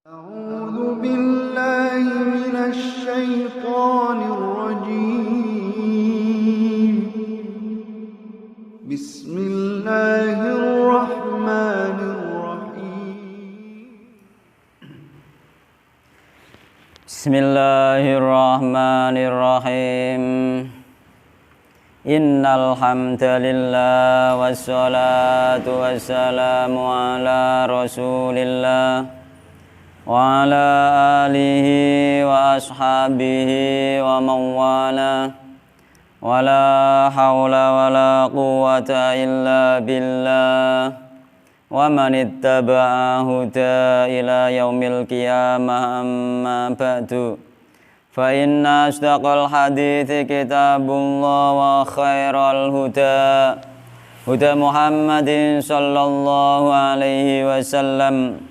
أعوذ بالله من الشيطان الرجيم بسم الله الرحمن الرحيم بسم الله الرحمن الرحيم Innal hamdalillah wassalatu wassalamu ala Rasulillah wa ala alihi wa ashabihi wa man wala wa la hawla wa la quwwata illa billah wa man ittaba'a huda ila yaumil qiyamah amma ba'du fa inna asdaqal hadithi kitabullah wa khairal huda Muhammadin sallallahu alaihi wasallam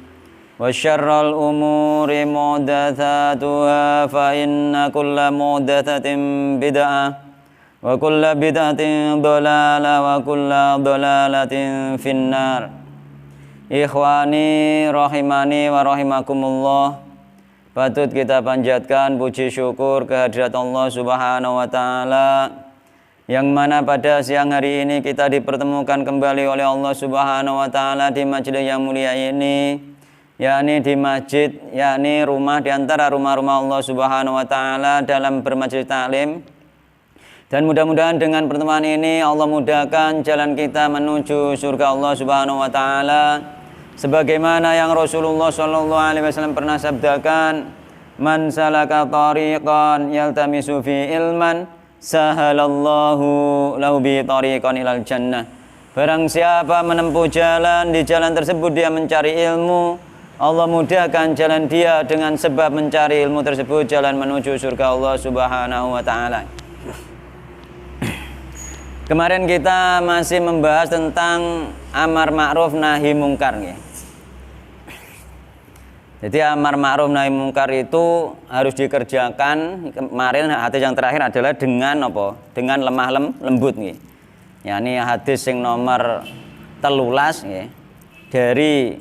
wa syarral umuri muhdatsatuha fa inna kulla muhdatsatin bid'ah wa kulla bid'atin dhalalah wa kulla dhalalatin finnar. Ikhwani rahimani wa rahimakumullah, patut kita panjatkan puji syukur kehadirat Allah Subhanahu wa taala yang mana pada siang hari ini kita dipertemukan kembali oleh Allah Subhanahu wa taala di majelis yang mulia ini, yakni di masjid, yakni rumah di antara rumah-rumah Allah Subhanahu wa taala dalam bermajelis taklim. Dan mudah-mudahan dengan pertemuan ini Allah mudahkan jalan kita menuju surga Allah Subhanahu wa taala. Sebagaimana yang Rasulullah sallallahu alaihi wasallam pernah sabdakan, man salaka tariqan yaltamisu fi ilman sahalallahu lahu bi tariqan ilal jannah. Barang siapa menempuh jalan, di jalan tersebut dia mencari ilmu, Allah mudahkan jalan dia dengan sebab mencari ilmu tersebut jalan menuju surga Allah Subhanahu wa taala. Kemarin kita masih membahas tentang amar ma'ruf nahi mungkar ya. Jadi amar ma'ruf nahi mungkar itu harus dikerjakan. Kemarin hadis yang terakhir adalah dengan apa? Dengan lemah lembut nggih. Yani hadis yang nomor 13 nggih. Dari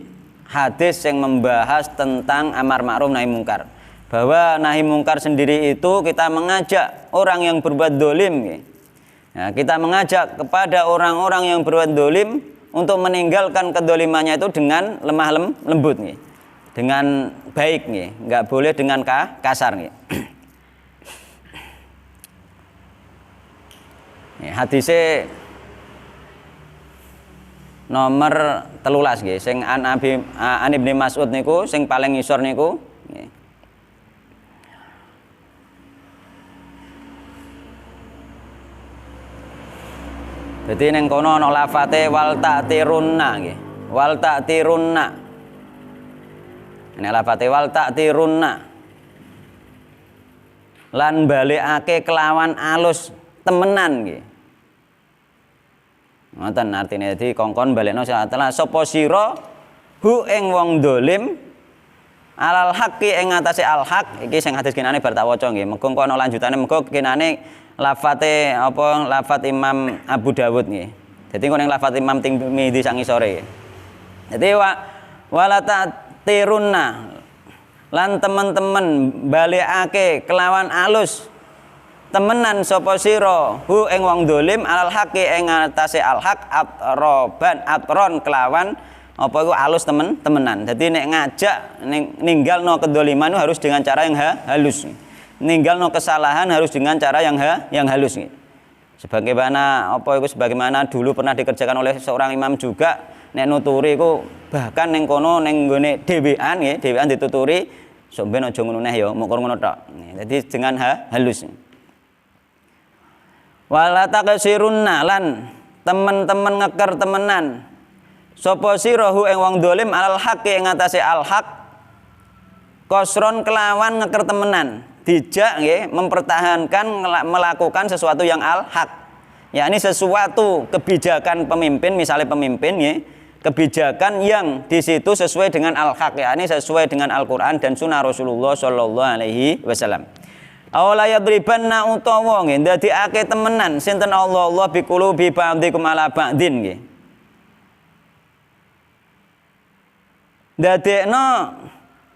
hadis yang membahas tentang amar ma'ruf nahi mungkar. Bahwa nahi mungkar sendiri itu kita mengajak orang yang berbuat dolim nggih. Nah, kita mengajak kepada orang-orang yang berbuat dolim untuk meninggalkan kedolimannya itu dengan lemah lembut nih, dengan baik nih, nggak boleh dengan kasar nih. Hadisnya nomor 13 nggih, sing an Ibnu Mas'ud niku sing paling ngisor niku nggih. Jadi neng kono ana lafate wal ta'tirunna nggih. Wal ta'tirunna. Nek lafate wal ta'tirunna. Lan balikake kelawan alus temenan nggih. Ngoten artine dadi kongkon balekno salah sapa sira hu ing wong dolim alal haqqi ing atase al haq. Iki sing hadis kinane bar tak waca nggih. Muga ana lanjutane, muga kinane lafate apa lafat Imam Abu Dawud nggih. Dadi kok ning lafat Imam Tirmidzi sang isore. Dadi wala ta'tirunna lan teman-teman balikake kelawan alus temenan sapa sira hu ing wong dolim alal haqi ing atase al haq atron kelawan apa iku alus temenan. Dadi nek ngajak ninggalno kedoliman harus dengan cara yang halus. Ninggalno kesalahan harus dengan cara yang halus nih. Sebagaimana sebagaimana dulu pernah dikerjakan oleh seorang imam juga, nek nuturi iku bahkan ning kono ning nggone dhewean nggih, dhewean dituturi sok ben aja ngono neh ya, mok ngono tok. Jadi dengan halus. Wala taqsirunna lan temen-temen ngeker temenan. Sapa sira hu ing wong dolim alal haqqi ing atase al haq. Kosron kelawan ngeker temenan. Dijak nggih mempertahankan melakukan sesuatu yang al-haq. Yakni sesuatu kebijakan pemimpin, misalnya pemimpin nggih, kebijakan yang di situ sesuai dengan al-haq, yakni sesuai dengan Al-Qur'an dan sunnah Rasulullah sallallahu alaihi wasallam. Awala yadribanna utawa nggih ndadekake temenan sinten Allah biqulubi ba'dikum ala ba'din nggih. Ndadekno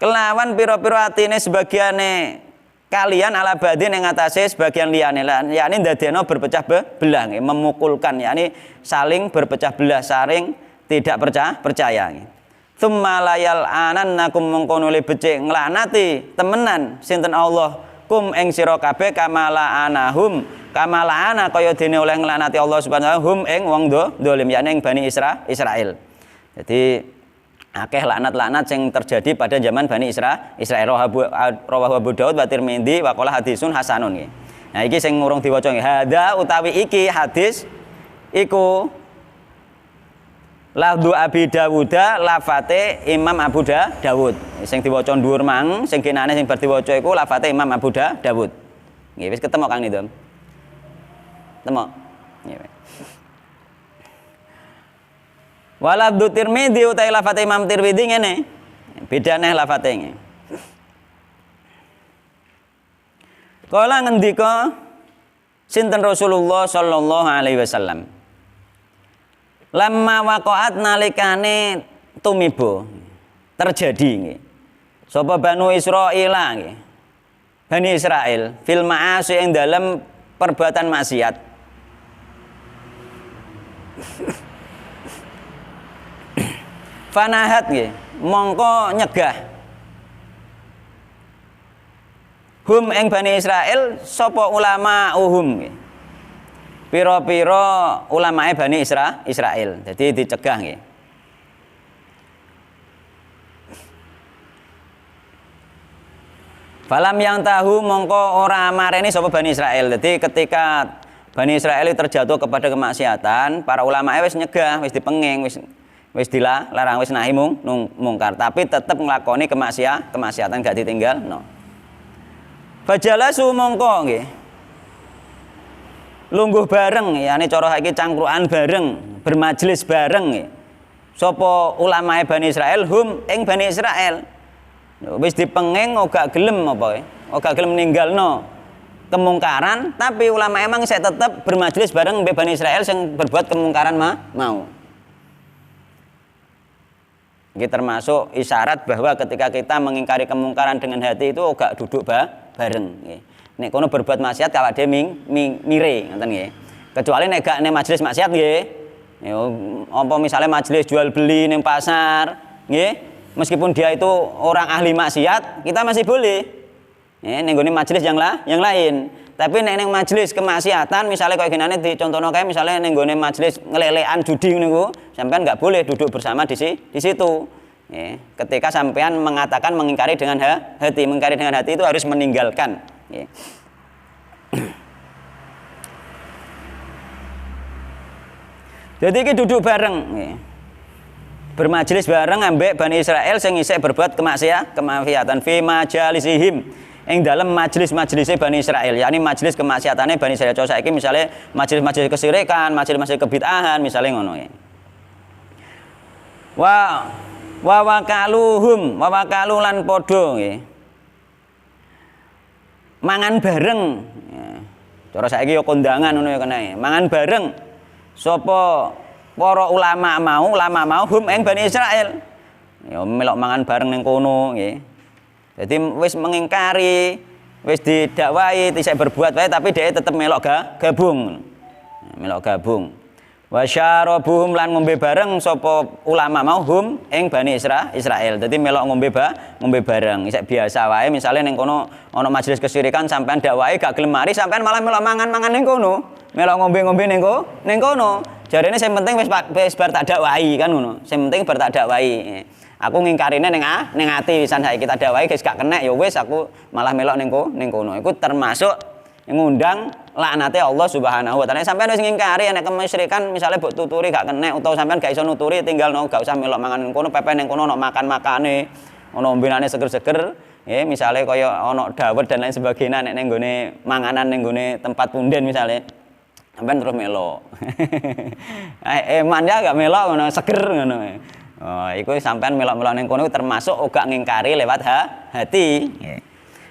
kelawan pira-pira atine sebagiane kalian ala badin ing atase sebagian liyane, yakni ndadekno berpecah belah nggih, memukulkan, yakni saling berpecah belah, saling tidak percaya nggih. Tsumma layal anannakum mongko nuli becik nglanati temenan sinten Allah kum ing sira kabeh kamala anahum, kamala ana kaya dene oleh nglanati Allah Subhanahu hum ing wong dolim, yakni ing Bani Israil. Jadi akeh laknat-laknat yang terjadi pada zaman Bani Israil. Rawahu Abu Daud wa Tirmidzi wa qala hadisun hasanun nggih. Nah iki sing ngurung diwaca nggih. Hadza utawi iki hadis iku lafdhu Abi Dawuda lafate Imam Abu Dawud. Sing diwaca dhuwur mang, sing kenane sing bar diwaca iku lafate Imam Abu Dawud. Nggih wis ketemu Kang Nidom. Temu. Nggih. Walabdu Tirmidzi utai lafate Imam Tirmidzi ngene. Bedane lafate ngene. Kala ngendika sinten Rasulullah sallallahu alaihi wasallam. Lamma waqa'at nalikane tumibo terjadi nggih. Sapa Banu Israil nggih. Bani Israil fil ma'asi ing dalem perbuatan maksiat. Fanahat nggih, mongko nyegah hum ing Bani Israil sapa ulama uhum nggih. Pira-pira ulamae Bani Israil. Jadi dicegah nggih. Falam yang tahu mongko ora mareni sapa Bani Israil. Jadi ketika Bani Israil terjatuh kepada kemaksiatan, para ulamae wis nyegah, wis dipenging, wis dilarang, wis nahi mungkar, tapi tetap nglakoni kemaksiatan gak ditinggal no. Fajalasu mongko nggih lungguh bareng, yakni cara saiki cangkruan bareng, bermajelis bareng nggih. Sapa ulamae Bani Israil hum ing Bani Israil. Wis dipenging ora gelem apa ora gelem ninggalno kemungkaran, tapi ulama emang saya tetap bermajelis bareng mbek Bani Israil sing berbuat kemungkaran mau. Ini termasuk isyarat bahwa ketika kita mengingkari kemungkaran dengan hati itu gak duduk bareng. Nek kono berbuat maksiat kalau dia mire, ngoten nggih. Kecuali nek gak nek majelis maksiat nggih. Apa misalnya majelis jual beli ning pasar, nggih. Meskipun dia itu orang ahli maksiat, kita masih boleh. Ning gone majelis yang lain. Tapi nek ning majelis kemaksiatan misalnya kayak gini dicontohno kayak misalnya ning gone majelis ngelelekan judi niku, sampean enggak boleh duduk bersama di situ. Ketika sampean mengatakan mengingkari dengan hati, mengingkari dengan hati itu harus meninggalkan. Jadi iki duduk bareng, bermajelis bareng ambek Bani Israil sing isih berbuat kemaksiatan fi majalisihim. Ing dalam majelis-majelisnya Bani Israil, yakni majelis kemaksiatannya Bani Israil. Contoh saiki misalnya majelis-majelis kesyirikan, majelis-majelis kebid'ahan, misalnya ngono ya. Wa wakalu lan podo nggih. Mangan bareng. Cara saiki ya kondangan ngono ya kena. Mangan bareng. Sapa para ulama mau hum ing Bani Israil. Ya melok mangan bareng ning kono nggih. Jadi wis mengingkari, wis didakwai, tidak berbuat wae tapi dia tetap melok gabung. Melok gabung. Wa syarabuhum lan ngombe bareng sapa ulama mau hum ing Bani Israil. Jadi melok ngombe bareng. Isek biasa wae misale ning kono ana majelis kesyirikan sampean dakwai gak gelem mari sampean malah melok mangan-mangan ning kono. Melok ngombe-ngombe ning kono. Jarene sing penting wis bar tak dakwai kan ngono. Sing penting bar tak dakwai. Aku ngingkarine ning ati wisan saiki kita dakwai guys gak kenek ya wis aku malah melok ning kono. Iku termasuk ngundang laknate Allah Subhanahu wa taala. Sampeyan wis ngingkari nek kemusyrikan misale mbok tuturi gak kenek utawa sampeyan gak iso nuturi tinggal gak usah melok mangan ning kono, pepe ning kono ono makan-makane, ono ombenane seger-seger, misale kaya ono dawet dan lain sebagainya nek ning gone manganan ning gone tempat punden misale. Sampeyan terus melok. Eman ya gak melok ngono, seger ngono. Oh, iku sampean melok-melok ning kono termasuk uga ngingkari lewat hati.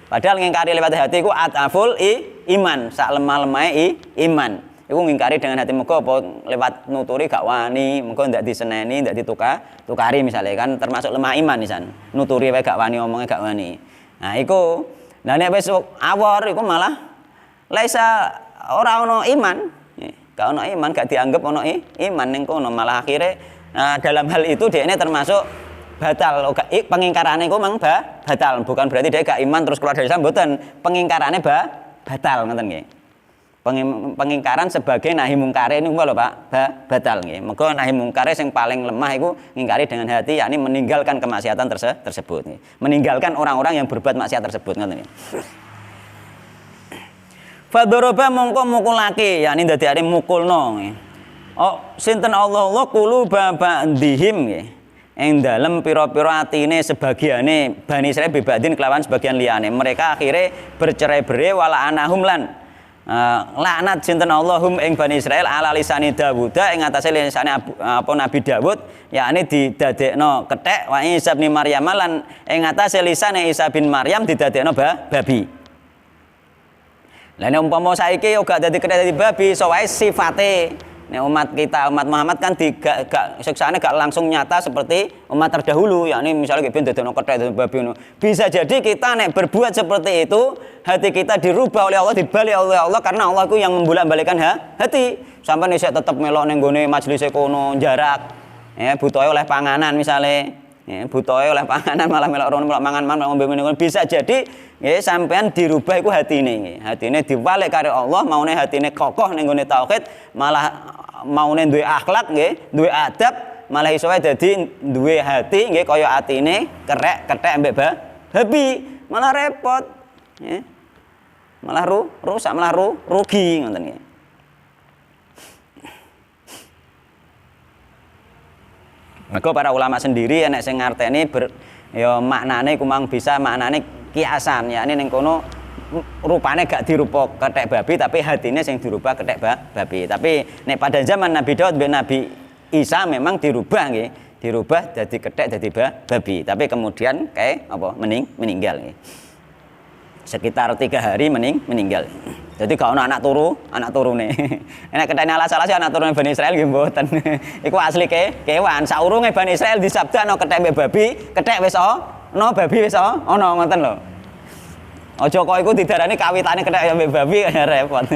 Padahal ngingkari lewat hati iku ataful iman, sak lemah-lemahe iman. iku ngingkari dengan hati muga apa lewat nuturi gak wani, muga ndak diseneni, ndak tukari misalnya kan termasuk lemah iman nisan. Nuturi wae gak wani, omongnya gak wani. Nah, iku lah nek wis awor iku malah laisa ora ono iman. Gak ono iman, gak dianggap ono iman ning kono, malah akhirnya dalam hal itu dia ini termasuk batal. Pengingkarannya itu memang batal, bukan berarti dia gak iman terus keluar dari Islam, mboten. Pengingkarannya batal ngoten nggih. Pengingkaran sebagai nahi mungkare niku lho Pak, batal nggih. Mergo nahi mungkare sing paling lemah iku ngingkari dengan hati, yakni meninggalkan kemaksiatan tersebut nggih. Meninggalkan orang-orang yang berbuat maksiat tersebut ngoten nggih. Fadoroba mongko mukulake, yakni dadekake mukulno nggih. Oh, sinten Allah kulu babandihim nggih. Ing dalem pira-pira atine sebagiane Bani Israil bebadin kelawan sebagian liyane. Mereka akhirnya bercerai-berai wala anahum lan laknat sinten Allahum ing Bani Israil ala lisani Dawud ing atase lisane Nabi Dawud, yakni didadekno kethek wa Isa bin Maryam lan ing atase lisane Isa bin Maryam didadekno babi. Lah nek umpama saiki yo gak dadi kethek dadi babi, sowae sifate nek umat kita, umat Muhammad kan gak siksaane gak langsung nyata seperti umat terdahulu, yakni misalnya ben dadekno kethek dadi babi ngono. Bisa jadi kita nek berbuat seperti itu, hati kita dirubah oleh Allah, dibalik oleh Allah karena Allah itu yang membolak-balikkan hati. Sampai nek tetep melok ning gone majelis kono jarak, ya butuhe oleh panganan misalnya. Ya, butuhe oleh panganan malah melok rono melok mangan ngombe ngene. Bisa jadi ya sampean dirubah iku hatine nggih. Hatine dibalik karo Allah, maune hatine kokoh ning gone tauhid, malah maune duwe akhlak nggih, duwe adab, malah iso wae dadi duwe hati nggih kaya atine kethek ambek babi, malah repot. Ya. Malah rusak, malah rugi ngoten nggih. Maka para ulama sendiri enek sing ngarteni ya maknane kumang bisa maknane kiasan, yakni ning kono rupane gak dirupa kethek babi tapi hatine sing dirubah kethek babi. Tapi nek pada zaman Nabi Daud bin Nabi Isa memang dirubah nggih, dirubah dadi kethek dadi babi. Tapi kemudian kayak apa meninggal nggih. Sekitar 3 hari meninggal. Jadi gak ono anak turune. Nek kethekne salah sih anak turune Bani Israil nggih mboten. Iku asli kewan. Saurunge Bani Israil disabdakno kethek babi, kethek wis ono, babi wis ono ngoten lho. Aja kok iku didarani kawitane kethek babi repot.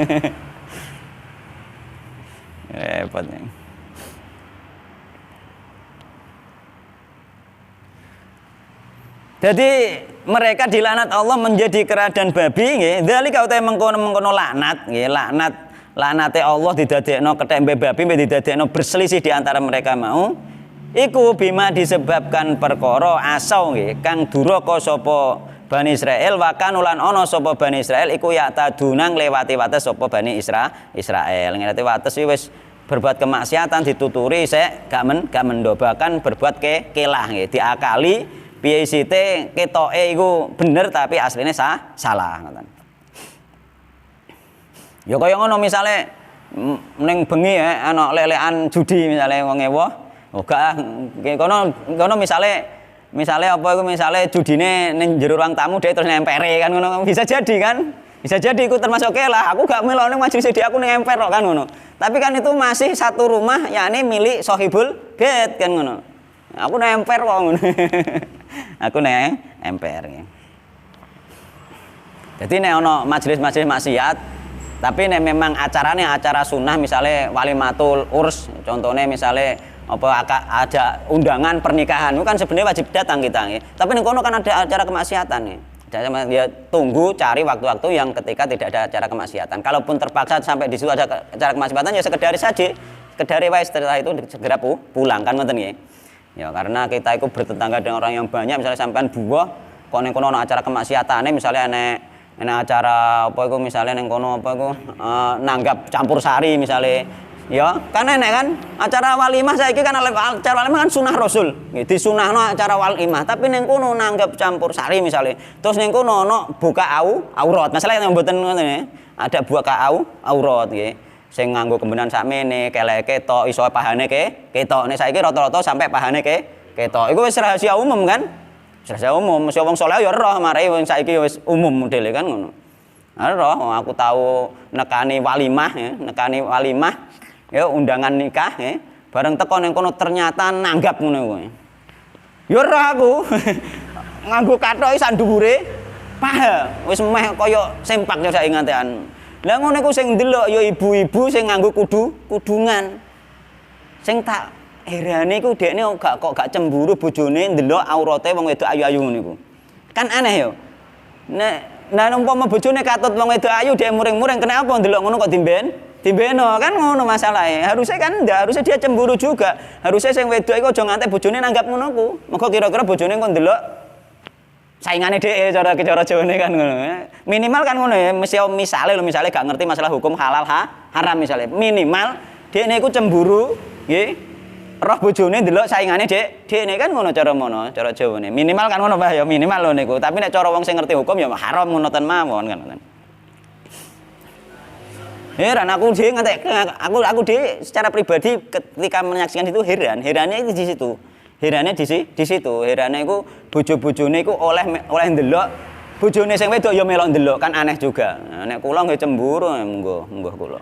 Repot. Jadi mereka dilaknat Allah menjadi kera dan babi nggih. Dzalika utahe mengkono laknat nggih, laknate Allah didadekno kethek babi didadekno berselisih di antara mereka mau. Iku bima disebabkan perkara asau nggih kang duraka sapa Bani Israil wa kanulan ana sapa Bani Israil iku ya tadunang lewati wates sapa Bani Israil. Ngerti wates wis berbuat kemaksiatan dituturi sik gak mendobakan berbuat kelah nggih, diakali piye site ketoke iku bener tapi asline salah ngoten. Ya kaya ngono misale ning bengi ana lelekan judi misale wong ewoh. Oh gak kono misale apa iku misale judine ning jero ruang tamu dhek terus nempere kan ngono. Bisa jadi kan? Bisa jadi iku termasuk kelah. Aku gak melok ning majelis dhek aku ning emper kok kan ngono. Tapi kan itu masih satu rumah yakni milik sahibul bait kan ngono. Aku ning emper kok ngono. Aku nek emper. Jadi nek ono majelis-majelis maksiat, tapi nek memang acarane acara sunnah misalnya walimatul urs, contohnya misalnya apa ada undangan pernikahan, itu kan sebenarnya wajib datang kita nggih. Tapi ning kono kan ada acara kemaksiatan nih. Ya tunggu cari waktu-waktu yang ketika tidak ada acara kemaksiatan. Kalaupun terpaksa sampai di situ ada acara kemaksiatan ya sekedar saja, sekedar wae setelah itu segera pulang kan ngoten nggih. Ya karena kita itu bertetangga dengan orang yang banyak, misalnya sampean buah kok ning kono ana acara kemaksiatane misalnya enek acara apa iku misalnya ning kono apa iku nanggap campur sari misalnya. Ya, kan enek kan acara walimah saiki kan acara walimah kan sunah Rasul. Nggih, disunahno acara walimah, tapi ning kono nanggap campur sari misalnya. Terus ning kono ana buka aurat. Masalah yang mboten ngoten ya. Ada buka aurat nggih. Sing nganggo kembenan sakmene, keleke ketok, iso pahane ketok. Nek saiki rata-rata sampai pahane ketok. Iku wis rahasia umum kan? Rahasia umum. Mesti wong saleh ya roh, mare wong saiki wis umum modele kan ngono. Roh, aku tahu nekani walimah ya, ya undangan nikah ya. Bareng teko ning kono ternyata nanggap ngono kuwi. Ya roh aku. Nganggo kathoke sak dhuwure. Pah, wis meh kaya sempak ya saiki ngantekan. Lah ngono iku sing ndelok ya ibu-ibu sing nganggo kudungan. Sing tak herane iku dekne kok gak cemburu bojone ndelok aurate wong wedok ayu-ayu ngono iku. Kan aneh ya. Nah umpama bojone katut wong wedok ayu dhek muring-muring kenapa ndelok ngono kok dimbeno kan ngono masalahe. Harusnya kan ndak, harusnya dia cemburu juga. Harusnya sing wedok iku aja ngantek bojone nanggap ngono ku. Mergo kira-kira bojone kok ndelok saingane dhek cara Jawane kan ngono. Minimal kan ngono ya, misale gak ngerti masalah hukum halal haram misale. Minimal dhekne iku cemburu nggih. Roh bojone ndelok saingane dekne kan ngono cara Jawane. Minimal kan ngono Mbah ya, minimal lho niku. Tapi nek cara wong sing ngerti hukum ya haram ngono ten mawon kan. Heran aku dhewe ngantek aku dhewe secara pribadi ketika menyaksikan itu herannya itu di situ. Herannya di situ. Herannya iku bojo-bojone iku oleh ndelok bojone sing wedok ya melok ndelok kan aneh juga. Nek kula nggih cemburu monggo kula.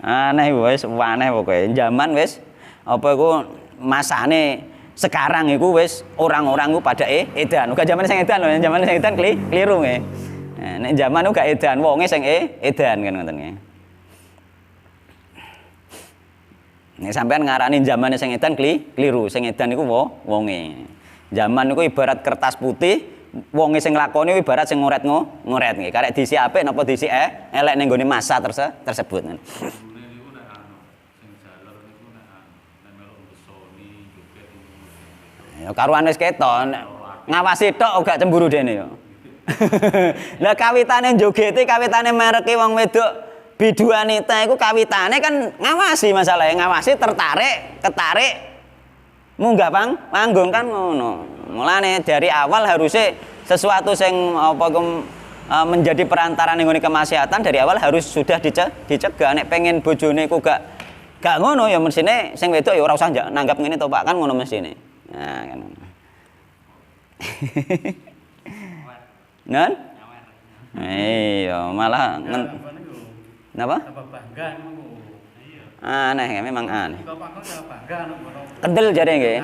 Aneh wis aneh pokoke. Zaman wis apa iku masane sekarang iku wis orang-orang ku pada edan. Uga zaman sing edan lho, zaman sing edan keliru nggih. Nek zaman ku gak edan, wonge sing edan kan ngoten nggih. Nek sampean ngarani zamane sing edan keliru, sing edan iku wonge. Zaman niku ibarat kertas putih, wonge sing nglakoni ibarat sing ngoret nggih. Karek diisi apik napa diisi elek ning nggone masa tersebut. Ya karuan wis keton, ngawasi tok gak cemburu dene ya. Lah kawitane jogete, kawitane mereke wong wedok biduanita iku kawitane kan ngawasi masalahe, ngawasi ketarik munggah panggung kan ngono. Mulane dari awal harusnya sesuatu sing menjadi perantara ning ngene kemaksiatan dari awal harus sudah dicegah. Nek pengen bojone iku gak ngono ya mesine sing wedok ya ora usah nanggap ngene to Pak kan ngono mesine. Nah kan. Nan? Iya, malah napa? Aneh memang aneh. Kendel jare nggih.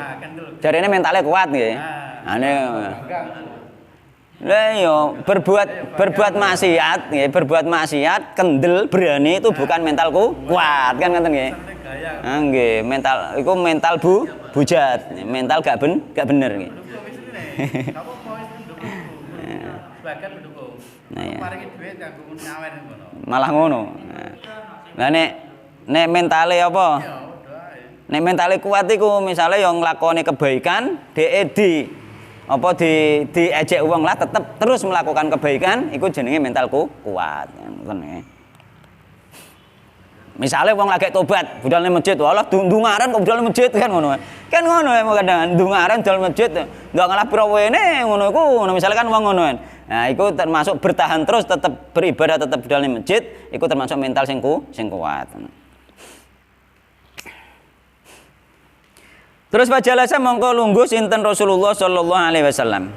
Jarene mentale kuat nggih. Aneh. Lah iya, berbuat maksiat nggih, berbuat maksiat kendel berani itu bukan mentalku kuat kan ngoten nggih. Nggih, mental iku mental bujat, mental gak bener nggih. Sebagian mendukung. Paringi duit kanggo nyawer ngono. Malah ngono. Lah nek mentale apa? Nek mentale kuat iku misale yo nglakoni kebaikan, dhek diejek wong lah tetep terus melakukan kebaikan, iku jenenge mentalku kuat. Ngoten. Misale wong lagi tobat, budal nang masjid, walah ndungaran kok budal nang masjid kan ngono. Kan ngono kadang ndungaran budal masjid, ndak ngalah pira wene ngono iku, misale kan wong ngono kan. Nah, itu termasuk bertahan terus tetap beribadah tetap budal nang masjid, iku termasuk mental sing kuat. Terus fajalasa mongko lungguh sinten Rasulullah sallallahu alaihi wasallam.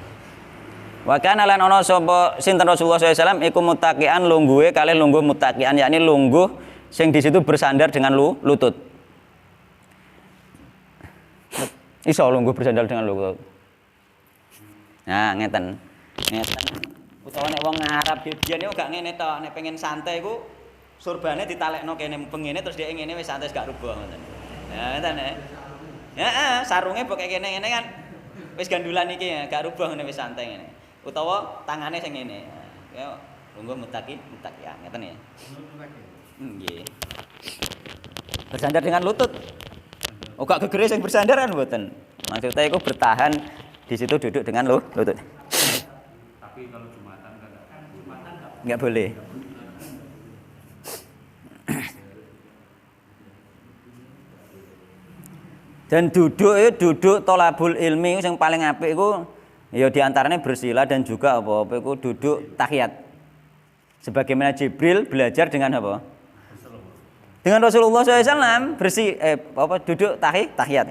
Wa kana lan ana sapa sinten Rasulullah sallallahu alaihi wasallam iku muttaqian lungguhe kalih lungguh muttaqian yakni lungguh sing di situ bersandar dengan lutut. Iso lungguh bersandar dengan lutut. Nah, ngeten. Utawa nek wong Arab biyen yo gak ngene tok, nek pengen santai iku surbane ditalekno kene pengene terus dhek ngene wis santai gak rubah ngoten. Nah, ngeten ya. Heeh, sarunge pokoke kene kan wis gandulan iki ya, gak rubah ngene wis santai ngene. Utawa tangane sing ngene. Ya lungguh muttaqi ya, ngeten ya. Nggih. Bersandar dengan lutut. Oh gak gegere sing bersandar kan mboten. Maksudnya iku bertahan di situ duduk dengan lutut. Tapi kalau Jumatan kan enggak boleh. Dan duduk tolabul ilmi yang paling apik iku ya diantaranya bersila dan juga apa iku duduk tahiyat. Sebagaimana Jibril belajar dengan apa? Dengan Rasulullah SAW duduk tahiyat.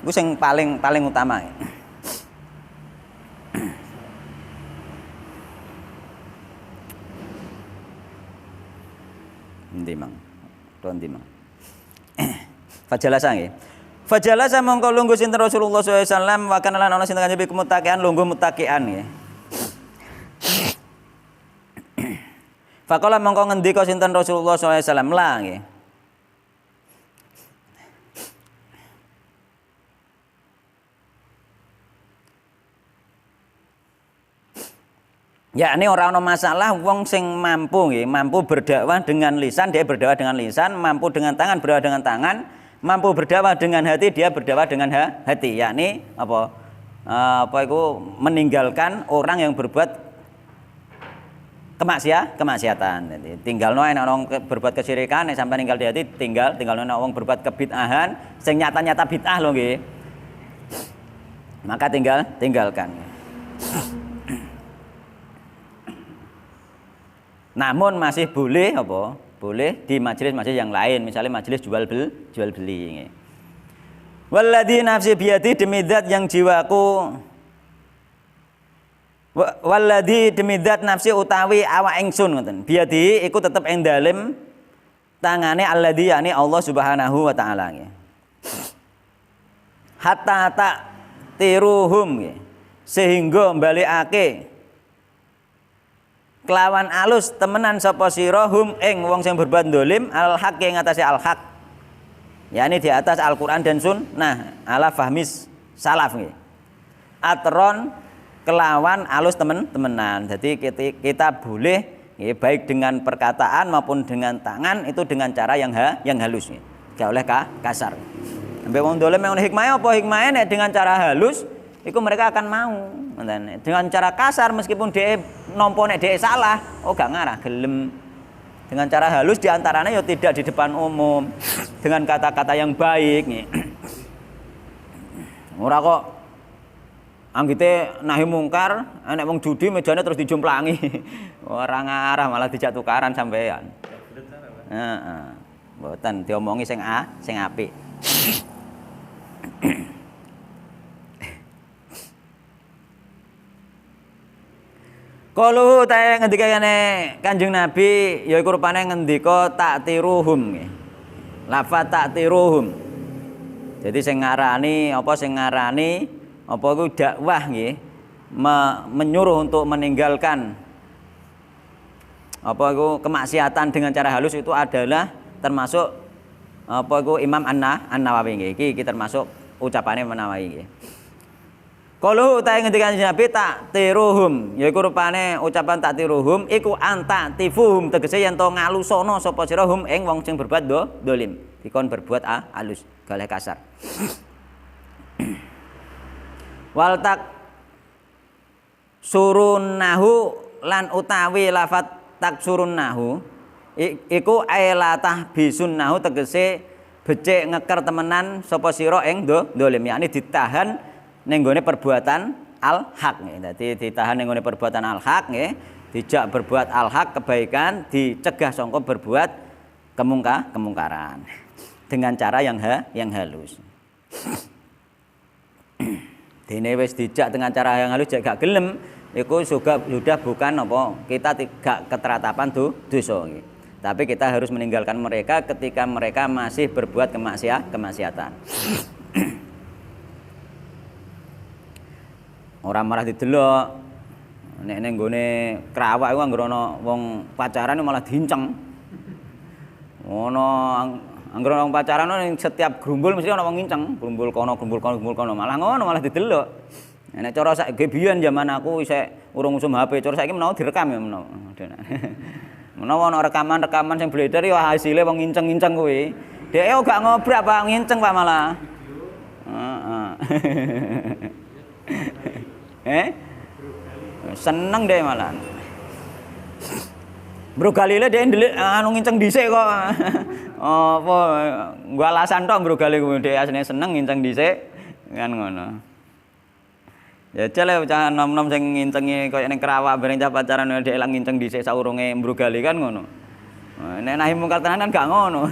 Iku sing paling utama. Endi mang. Endi mang. Fajalasa nggih. Fajalasa mongko lungguh sinten Rasulullah sallallahu alaihi wasallam wa kana lan ana sinten kanjeng muttaqian lungguh muttaqian nggih. Faqala mongko ngendika sinten Rasulullah sallallahu alaihi wasallam la nggih. Ya ini orang masalah wong sing mampu nggih, mampu berdakwah dengan lisan, dia berdakwah dengan lisan, mampu dengan tangan berdakwah dengan tangan, mampu berdakwah dengan hati, dia berdakwah dengan hati. Yakni apa? Apa itu meninggalkan orang yang berbuat kemaksiatan. Jadi tinggalno enak wong berbuat kesyirikan, sampai ninggal di hati tinggalno enak wong berbuat kebid'ahan, sing nyata-nyata bid'ah lho nggih. Maka tinggalkan. Namun masih boleh apa? Boleh di majelis-majelis yang lain, misalnya majelis jual beli. Walladzi nafsi biyadi demi zat yang jiwaku walladzi demi zat nafsi utawi awak ingsun ngoten. Biyadi iku tetep ing dalem tangane alladzi yani Allah Subhanahu wa taala nggih. Hatta tak tiruhum nggih. Sehingga balikake kelawan alus temenan sapa sira hum ing wong sing berbuat dolim al haq ing atase al haq. yakni di atas Al-Qur'an dan Sunnah ala fahmis salaf nggih. Atron kelawan alus temenan. Jadi kita boleh nggih baik dengan perkataan maupun dengan tangan itu dengan cara yang halus nggih. Gak oleh kasar. Sampai wong dolim yang hikmahnya apa? Hikmahnya dengan cara halus itu mereka akan mau. Dengan cara kasar meskipun dia nompo nek dia salah, oh gak ngarah gelem. Dengan cara halus diantaranya ya tidak di depan umum, dengan kata-kata yang baik nih. Ora kok anggite nahi mungkar, nek wong judi mejane terus dijumplangi. Ora ngarah malah dijak tukaran sampean. Heeh. Mboten diomongi sing apik. Kalau ta ngendika kene Kanjeng Nabi yaiku rupane ngendika taktiruhum nggih. Lafaz taktiruhum. Jadi sing ngarani apa iku dakwah nggih menyuruh untuk meninggalkan apa iku kemaksiatan dengan cara halus itu adalah termasuk apa iku Imam An-Nawawi nggih. Iki termasuk ucapane An-Nawawi nggih. Kalau utahe ngendikan Nabi tak tiruhum, yaiku rupane ucapan tak tiruhum iku anta tifuhum tegese yen to ngalusono sapa sira hum ing wong sing berbuat dolim, dikon berbuat halus, galeh kasar. Wal tak surunnahu lan utawi lafat tak surunnahu iku ailatah bisunnahu tegese becik ngeker temenan sapa sira ing dolim, yakni ditahan ning gone perbuatan al-haq nggih. Dadi ditahan ning gone perbuatan al-haq nggih, dijak berbuat al-haq kebaikan, dicegah sangka berbuat kemungkaran dengan cara yang halus. Dene wis dijak dengan cara yang halus gak gelem, iku sudah bukan apa kita tidak keteratapan dosa nggih. Tapi kita harus meninggalkan mereka ketika mereka masih berbuat kemaksiatan. Orang marah didelok nek ning gone krawak iku anggere ana wong pacaran malah diinceng. Ono anggere wong pacaran ning setiap grumbul mesti ana wong nginceng, grumbul kono malah ngono malah didelok. Nek cara saiki biyen zaman aku isih urung usum HP, cara saiki menawa direkam ya menawa. Menawa ana rekaman sing bledar ya hasilé wong nginceng-nginceng kuwi. Dhek gak ngobrak Pak, nginceng Pak malah. Seneng deh malah. Bro Galile dia ndelik anu nginceng dhisik kok. Apa gua alasan tok Bro Galile kuwi dhek asline seneng nginceng dhisik kan ngono. Ya jale bocah nom-nom sing ngincengi koyo ning Kerawak bareng cah pacaran dhek lang nginceng dhisik saurunge Bro Galile kan ngono. Nek nahi mungkar tenan kan gak ngono.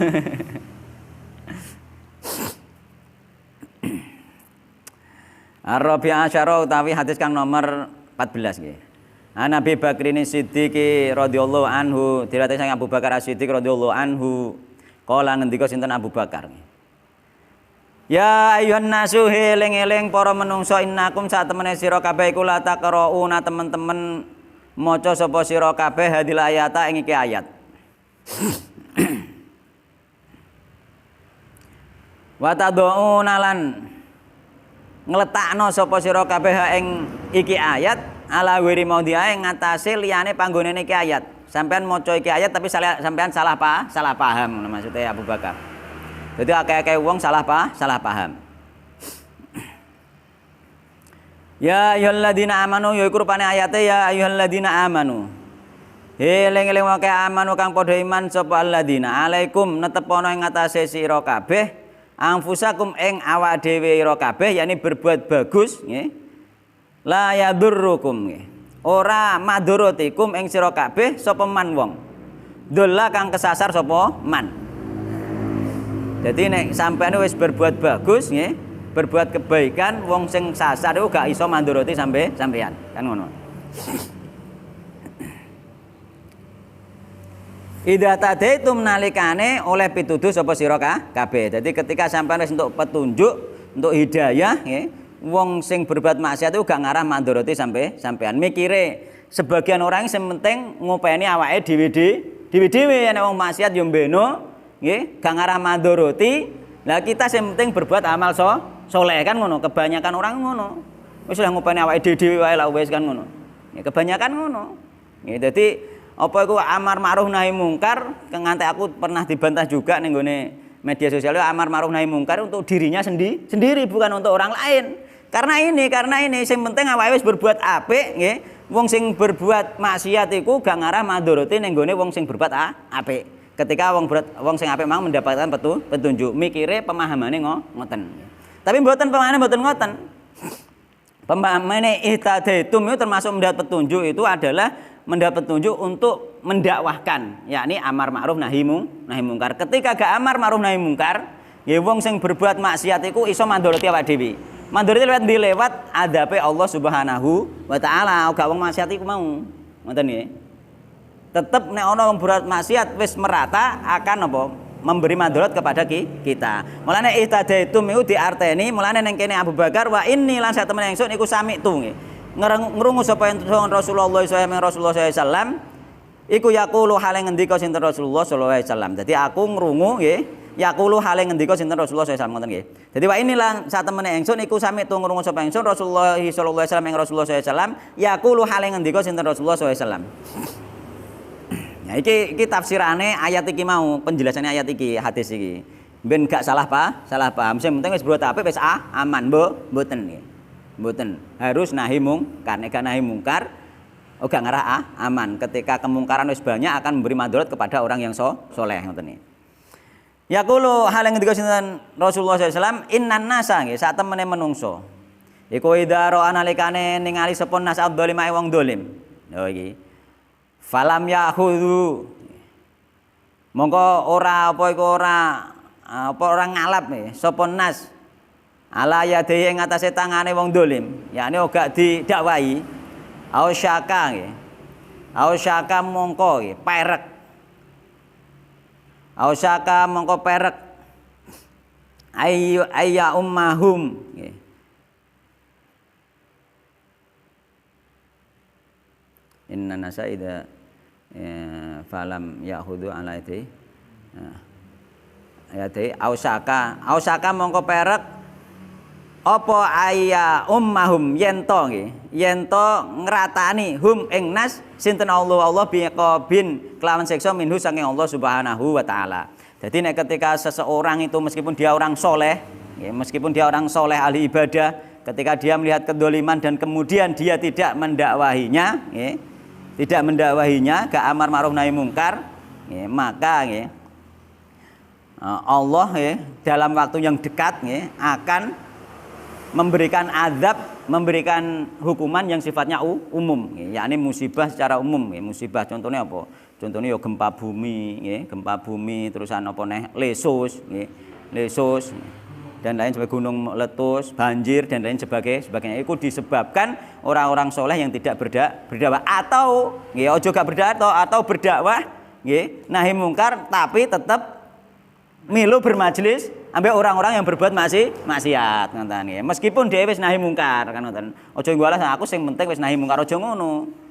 Ar-Rabi'ah asyara utawi hadis kang nomor 14 nggih. An Abi Bakrin Siddiq radhiyallahu anhu, diriwayatkan saking Abu Bakar As-Siddiq radhiyallahu anhu, kala ngendika sinten Abu Bakar. Ya ayuhan nasu eling-eling para menungso innakum sak temene sira kabeh iku la taqrauna teman-teman maca sapa sira kabeh hadil ayata ing iki ayat. Wa tad'una lan ngletakno sapa sira kabeh ing iki ayat ala wiri maudhi'ae ngatasé liyane panggonane iki ayat. Sampean maca iki ayat tapi sampean salah paham maksudnya Abu Bakar. Jadi akeh-akeh wong salah paham. Ya ayyuhalladzina amanu ya iku rupane ayate ya ayyuhalladzina amanu. Eling-eling wae amanu kang padha iman sapa alladzina alaikum netepono ing ngatasé sira kabeh anfusakum ing awak dhewe ira kabeh yakni berbuat bagus nggih. La yadurrukum ora maduratikum ing sira kabeh sapa man wong dolla kang kesasar sapa man. Jadi nek sampeyan wis berbuat bagus nggih, berbuat kebaikan wong sing sasar iku gak iso mandurati sampeyan kan ngono. Idza tadaitum nalikane oleh pituduh sapa sira kabeh. Jadi ketika sampeyan wis entuk petunjuk, untuk hidayah nggih, wong sing berbuat maksiat itu gak ngarah mandoroti sampean. Mikire sebagian orang sing penting ngopeni awake dhewe-dhewe nek wong maksiat yo mbeno nggih, gak ngarah mandoroti. Lah kita sing penting berbuat amal soleh kan ngono. Kebanyakan orang ngono. Wis lah ngopeni awake dhewe wae lah wis kan ngono. Ya kebanyakan ngono. Nggih, dadi apa iku amar ma'ruf nahi mungkar, nganti aku pernah dibantah juga ning gone media sosial, amar ma'ruf nahi mungkar untuk dirinya sendiri bukan untuk orang lain. Karena ini sing penting awake wis berbuat apik nggih. Wong sing berbuat maksiat iku gak ngarah mandoroti ning gone wong sing berbuat apik. Ketika wong sing apik mang mendapatkan petunjuk, mikire pemahamane ngoten. Tapi mboten pemahane mboten ngoten. Pemahane ihtadaitum itu termasuk mendapat petunjuk itu adalah mendapat petunjuk untuk mendakwahkan, yakni amar ma'ruf nahi mungkar. Ketika gak amar ma'ruf nahi mungkar, nggih wong sing berbuat maksiat iku iso mandoroti awake dhewe. Mandoroti lewat adabe Allah Subhanahu wa taala, gak wong maksiat iku mau. Ngoten nggih. Tetep nek ana wong berbuat maksiat wis merata akan apa? Memberi mandorot kepada kita. Mulane ihtadaitum iku diarteni, mulane ning kene Abu Bakar wa inni lan sak temen ingsun iku sami'tu nggih. Ngrungu sapa Rasulullah sallallahu alaihi wasallam iku yaqulu hale ngendika sinten Rasulullah sallallahu alaihi wasallam. Dadi aku ngrungu nggih, yaqulu hale ngendika sinten Rasulullah sallallahu alaihi wasallam ngoten nggih. Dadi wa inilah sak temene ingsun iku sami'tu ngrungu sapa ingsun Rasulullah sallallahu alaihi wasallam ing Rasulullah sallallahu alaihi wasallam yaqulu hale ngendika sinten Rasulullah sallallahu alaihi wasallam. Ya iki tafsirane ayat iki mau, penjelasannya ayat iki, hadis iki. Ben gak salah paham. Sing penting wis berbuat apik wis aman, mboten nggih. Mboten. Harus nahi mungkar. Nek nahi mungkar gak ngarah aman. Ketika kemungkaran wis banyak akan memberi madarat kepada orang yang soleh ngoten nggih. Yaqulu hal yang ngendika sinten Rasulullah sallallahu alaihi wasallam innan nasa nggih sak temene menungso. Iku idaro analikane ningali sapa nas adzalima wong dolim. Lho iki. Falam yakhudhu. Mongko ora ngalap nih sapa nas ala yadhi ing atase tangane wong dolim, yakni ora didakwahi. Ausyaka nggih. Ausyaka mongko nggih perek. Ausyaka mongko perek. Ayya ummahum nggih. Inna nasa idza falam yakhudhu ala yadhi. Ayate ausaka mongko perek apa ayya ummahum yento nggih yento ngratani hum ing nas sinten Allah biqabin kelawan siksa minhu saking Allah Subhanahu wa taala. Jadi nek ketika seseorang itu meskipun dia orang soleh ahli ibadah, ketika dia melihat kedoliman dan kemudian dia tidak mendakwahinya gak amar ma'ruf nahi mungkar, maka Allah dalam waktu yang dekat akan memberikan azab, memberikan hukuman yang sifatnya umum, yakni musibah secara umum. Musibah contohnya apa? Contohnya ya gempa bumi, terusan apa neh lesus. dan lain sebagainya, gunung meletus, banjir dan lain sebagainya. Itu disebabkan orang-orang soleh yang tidak berdakwah atau nggih ojo gak berdakwah atau berdakwah nggih nahi mungkar tapi tetap milu bermajlis ambek orang-orang yang berbuat maksiat ngoten nggih. Meskipun dhewe wis nahi mungkar kan ngoten. Ojo nggalah aku sing penting wis nahi mungkar, ojo ngono.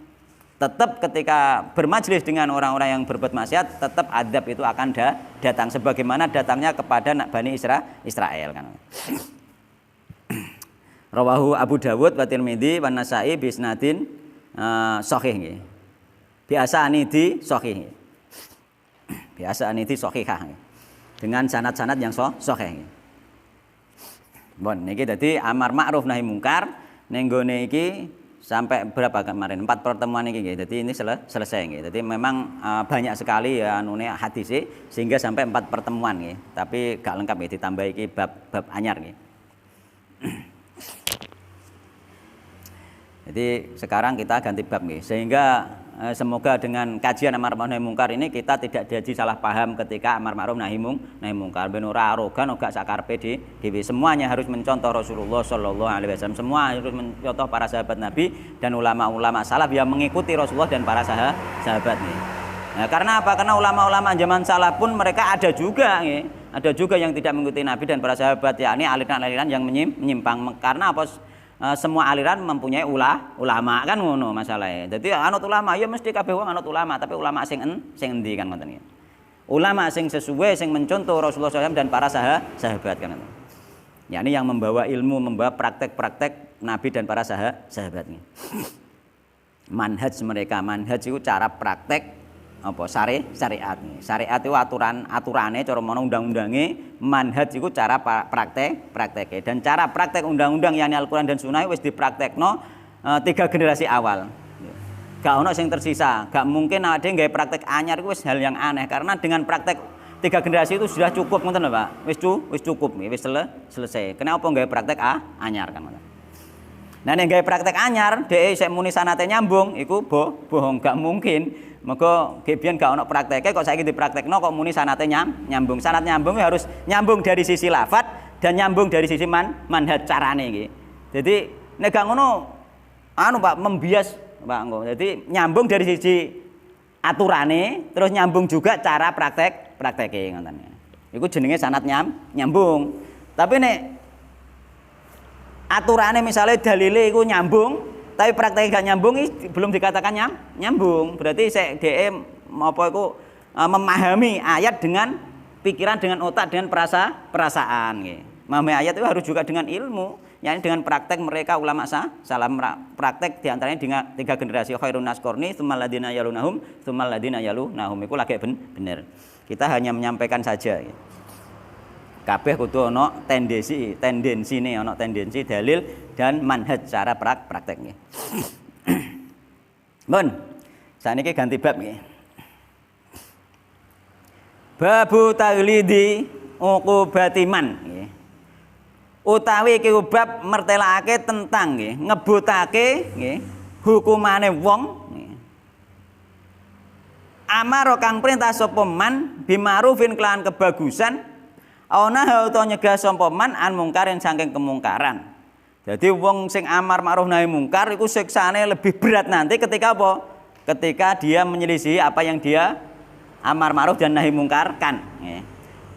Tetap ketika bermajlis dengan orang-orang yang berbuat maksiat, tetap adab itu akan datang sebagaimana datangnya kepada Bani Israel kan. Rawahu Abu Dawud wa Tirmidzi wa Nasa'i bi isnadin sahih nggih. Biasa anidi sahih. Biasa anidi sahihah. Dengan sanad-sanad yang sahih. Bon niki dadi amar ma'ruf nahi mungkar ning gone iki sampai berapa kemarin 4 pertemuan ini gitu. Jadi ini selesai gitu. Jadi memang banyak sekali ya anune hadis sehingga sampai 4 pertemuan gitu. Tapi gak lengkap ya ditambah iki bab anyar gitu. Jadi sekarang kita ganti bab nih, sehingga semoga dengan kajian amar ma'ruf nahi mungkar ini kita tidak jadi salah paham ketika amar ma'ruf nahi mungkar. Ben ora arogan ora sakarepe dhewe. Semuanya harus mencontoh Rasulullah sallallahu alaihi wasallam. Semua harus mencontoh para sahabat Nabi dan ulama-ulama salaf yang mengikuti Rasulullah dan para sahabat nih. Nah, karena apa? Karena ulama-ulama zaman salaf pun mereka ada juga nih. Ada juga yang tidak mengikuti Nabi dan para sahabat, yakni aliran-aliran yang menyimpang. Karena apa? Semua aliran mempunyai ulama kan ngono masalahnya. Jadi anut ulama ya mesti kabeh wong anut ulama, tapi ulama sing endi kan ngoten iki. Ulama sing sesuai sing mencontoh Rasulullah SAW dan para sahabat kan ngoten. yakni yang membawa ilmu, membawa praktek-praktek Nabi dan para sahabat ini. Manhaj mereka, manhaj itu cara praktek apa syariat nih. Syariat itu aturane cara mono undang-undange, manhaj itu cara praktek dan cara praktek undang-undang yakni Al-Qur'an dan Sunnah wis dipraktekno 3 generasi awal. Gak ono sing tersisa, gak mungkin ada yang gawe praktek anyar itu wis hal yang aneh karena dengan praktek 3 generasi itu sudah cukup ngoten lho, Pak. Wis cukup nih, wis selesai. Kenapa gawe praktek anyar kan ngoten. Nah nek gawe praktek anyar dhek sik muni sanate nyambung iku bohong, gak mungkin. Mergo gebiyen gak ono prakteke kok saiki dipraktekno kok muni sanate nyambung. Sanat nyambung harus nyambung dari sisi lafat dan nyambung dari sisi manhaj carane iki. Jadi nek gak ngono Pak membias Pak engko. Jadi nyambung dari sisi aturane terus nyambung juga cara prakteke ngoten. Iku jenenge sanat nyambung. Tapi nek aturane misalnya dalile iku nyambung tapi prakteknya gak nyambung belum dikatakan nyambung. Berarti sik dhek apa iku memahami ayat dengan pikiran, dengan otak, dengan perasaan nggih. Memahami ayat itu harus juga dengan ilmu, yakni dengan praktek mereka ulama salam praktek diantaranya dengan 3 generasi khairun nas qarni tsummal ladina yalunahum tsummal ladina yalunahum iku lagi bener. Kita hanya menyampaikan saja gitu. Kabeh kudu ana tendensine ana tendensi dalil dan manhaj cara praktek nggih. Mun, saniki ganti bab nggih. Babu taglidi uqubatiman nggih. Utawi iki bab mertelakake tentang nggih, ngebutake nggih hukumane wong nggih. Amaro kang perintah sapa man bimarufin kelawan kebagusan ana utawa nyegah sapa man an mungkarin saking kemungkaran. Jadi wong sing amar ma'ruf nahi mungkar iku siksane lebih berat nanti ketika apa? Ketika dia menyelisihi apa yang dia amar ma'ruf dan nahi mungkar kan.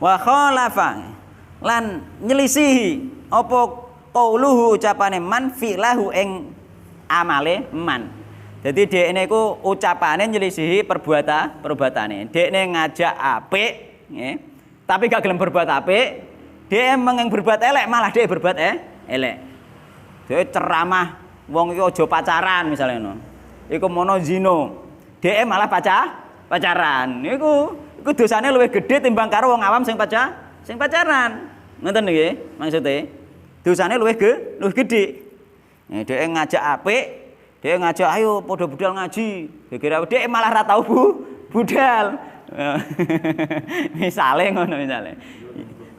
Wa khalafa lan nyelisihi apa qauluhu ucapane man fi'lahu ing amale man. Jadi dhekne iku ucapane nyelisihi perbuatane. Dhekne ngajak apik nggih. Tapi gak gelem berbuat apik, dia emang yang berbuat elek malah dia berbuat elek. Dia ceramah wong iki aja pacaran misalnya ngono. Iku mono zino. Dia malah pacaran. Iku dosane luwih gede timbang karo wong awam sing pacaran. Ngoten nggih maksude. Dosane luwih gede. Dia ngajak apik, dia ngajak ayo padha budal ngaji. Dia malah ra tau budal. Misalnya ngono misalnya.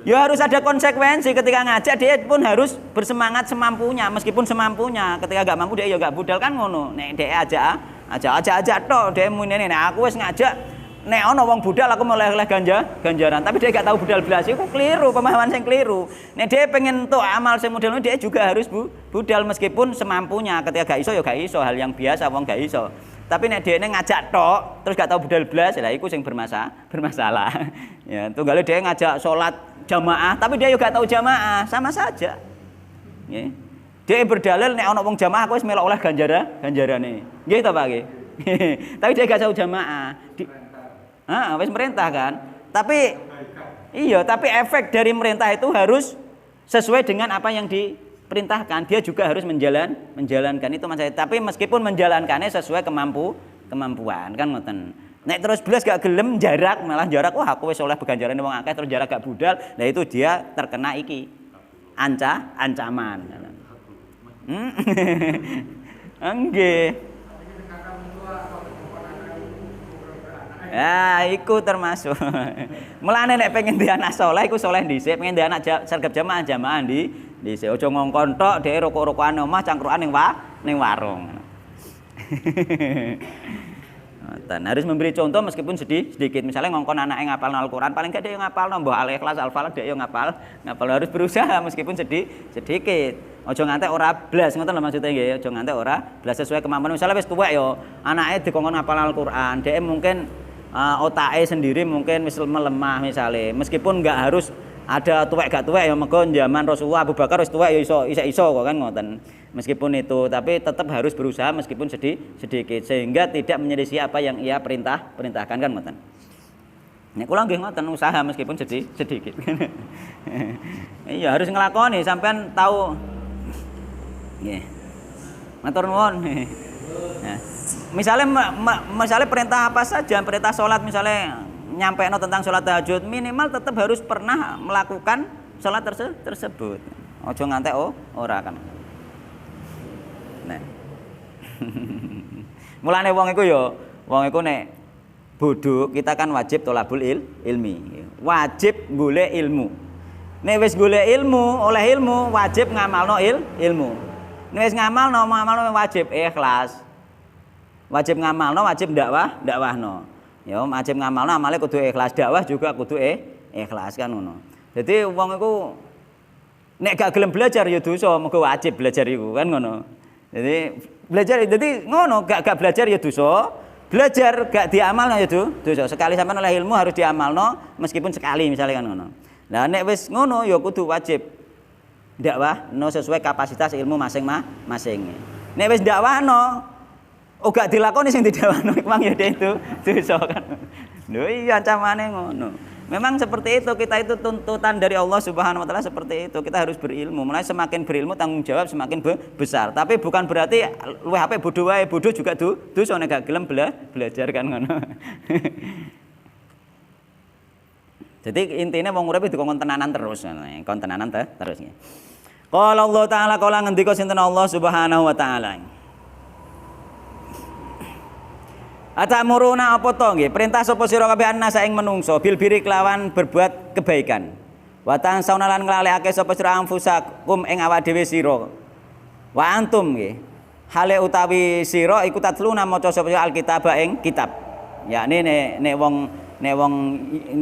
Ya harus ada konsekuensi ketika ngajak dia pun harus bersemangat semampunya meskipun semampunya. Ketika gak mampu dia ya gak budal kan ngono. Nek dia ajak tok dia muni nek aku wis ngajak nek ana wong budal aku mau oleh ganjaran, tapi dia gak tahu budal belas iku keliru, pemahaman sing keliru. Nek dia pengen tuh amal sing model dia juga harus budal meskipun semampunya. Ketika gak iso ya gak iso, hal yang biasa wong gak iso. Tapi nek dia ngajak tok terus gak tahu budal belas, lah iku sing bermasalah. Ya, tunggale dia ngajak salat jamaah tapi dia juga gak tahu jamaah, sama saja. Ya. Dia berdalil nek ana wong jamaah aku wis melok oleh ganjarane. Nggih ta Pak nggih. Tapi dia gak tahu jamaah. Wis merintah kan. Tapi iya, tapi efek dari merintah itu harus sesuai dengan apa yang diperintahkan. Dia juga harus menjalankan itu maksudnya. Tapi meskipun menjalankannya sesuai kemampuan kan ngoten. Nek terus belas gak gelem jarak, malah jarak wah aku wis oleh beganjaran wong akeh terus jarak gak budal. Nah itu dia terkena iki ancaman. Nggih. Ya, iku termasuk. Mulane nek pengen di anak saleh iku saleh dhisik, pengen di anak sergap jamaah dhisik. Aja ngongkon tok dhek rokok-rokokan omah cangkrukan ning warung. Harus memberi contoh meskipun sedikit. Misalnya ngongkon anake ngapalno Al-Qur'an, paling gak dia yang ngapalno mbah Al-Ikhlas, Al-Falaq dia yang ngapal harus berusaha meskipun sedikit. Aja ngantek ora blas, ngoten lho maksudnya nggih. Aja ngantek ora blas sesuai kemampuan. Misalnya wis tuwek ya, anake dikongkon ngapal Al-Qur'an, dhek mungkin otake sendiri mungkin wis melemah misalnya. Meskipun enggak harus ada tuwek gak tuwek ya, mergo zaman Rasulullah Abu Bakar wis tuwek ya iso kok kan ngoten. Meskipun itu, tapi tetap harus berusaha meskipun sedikit sehingga tidak menyelisih apa yang ia perintahkan kan ngoten. Nek kula nggih ngoten usaha meskipun sedikit. Iya harus nglakoni sampean tahu. Nggih. Matur nuwun. Nah, misalnya perintah apa saja, perintah sholat misalnya nyampaikan tentang sholat tahajud minimal tetap harus pernah melakukan sholat tersebut. Ojo ngantek ora kan. Nah. Mulane wong iku nek bodho kita kan wajib tolabul ilmi. Wajib golek ilmu. Nek wis golek ilmu, oleh ilmu wajib ngamalno ilmu. Nek wis ngamalno wajib ikhlas. Wajib ngamalno, wajib dakwahno. Ya, wajib ngamalno amale kudu ikhlas, dakwah juga kudu ikhlas kan ngono. Jadi wong iku nek gak gelem belajar ya dosa, mergo wajib belajar iku kan ngono. Jadi belajar jadi ngono, gak belajar ya dosa. Belajar gak diamalno ya dosa. Sekali sampean oleh ilmu harus diamalno meskipun sekali misalnya kan ngono. Lah nek wis ngono ya kudu wajib dakwahno sesuai kapasitas ilmu masing-masing. Nek wis dakwahno gak dilakoni sing didakwahno memang ya itu dosa kan. Lho iya ancamane ngono. Memang seperti itu, kita itu tuntutan dari Allah Subhanahu wa taala seperti itu. Kita harus berilmu. Mulai semakin berilmu tanggung jawab semakin besar. Tapi bukan berarti luwih apik bodho wae, bodho juga dosa nek gak gelem belajar kan ngono. Jadi intinya wong urip dikongkon tenanan terus, kon tenanan terus. Qala Allah taala kala ngendika sinten Allah Subhanahu wa taala. Atamuruna apa to nggih? Perintah sapa sira kabeh annasa ing menungso bil biri kelawan berbuat kebaikan. Wa tansawna lan nglalekake sapa sira anfusakum ing awak dhewe sira. Wa antum nggih. Hale utawi sira iku tatluna maca sapa sira alkitab ing kitab. Yakni nek wong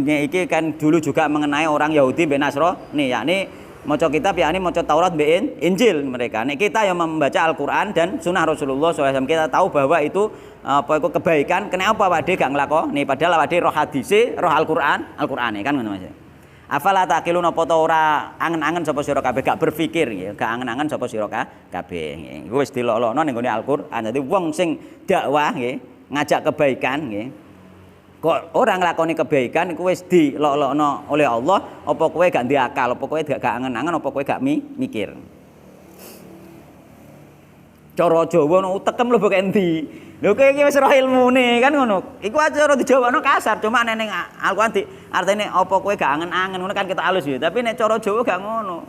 iki kan dulu juga mengenai orang Yahudi ben Nasrani, yakni maca kitab yakni maca Taurat mbek Injil mereka. Nek kita yang membaca Al-Qur'an dan sunnah Rasulullah SAW kita tahu bahwa itu apa iku kebaikan. Kenapa awake dhewe gak nglakoni padahal awake dhewe roh hadise, roh Al-Qur'ane kan ngono Mas. Afala taqilun apa ta ora angen-angen sapa sira kabeh gak berpikir nggih, gak angen-angen sapa sira kabeh. Iku wis dilolokno ning gone Al-Qur'an. Dadi wong sing dakwah nggih, ngajak kebaikan nggih. Kok ora nglakoni kebaikan iku wis dilolokno oleh Allah, apa kowe gak ndek akal, apa kowe gak angen-angen, apa kowe gak mikir. Cara Jawa no utekem lho kok endi. Lho kowe iki wis roh ilmune kan ngono. Iku aja cara dijawabno kasar, cuma nek ning Al-Qur'an artine apa kowe gak angen-angen ngono kan kita halus ya. Tapi nek cara Jawa gak ngono.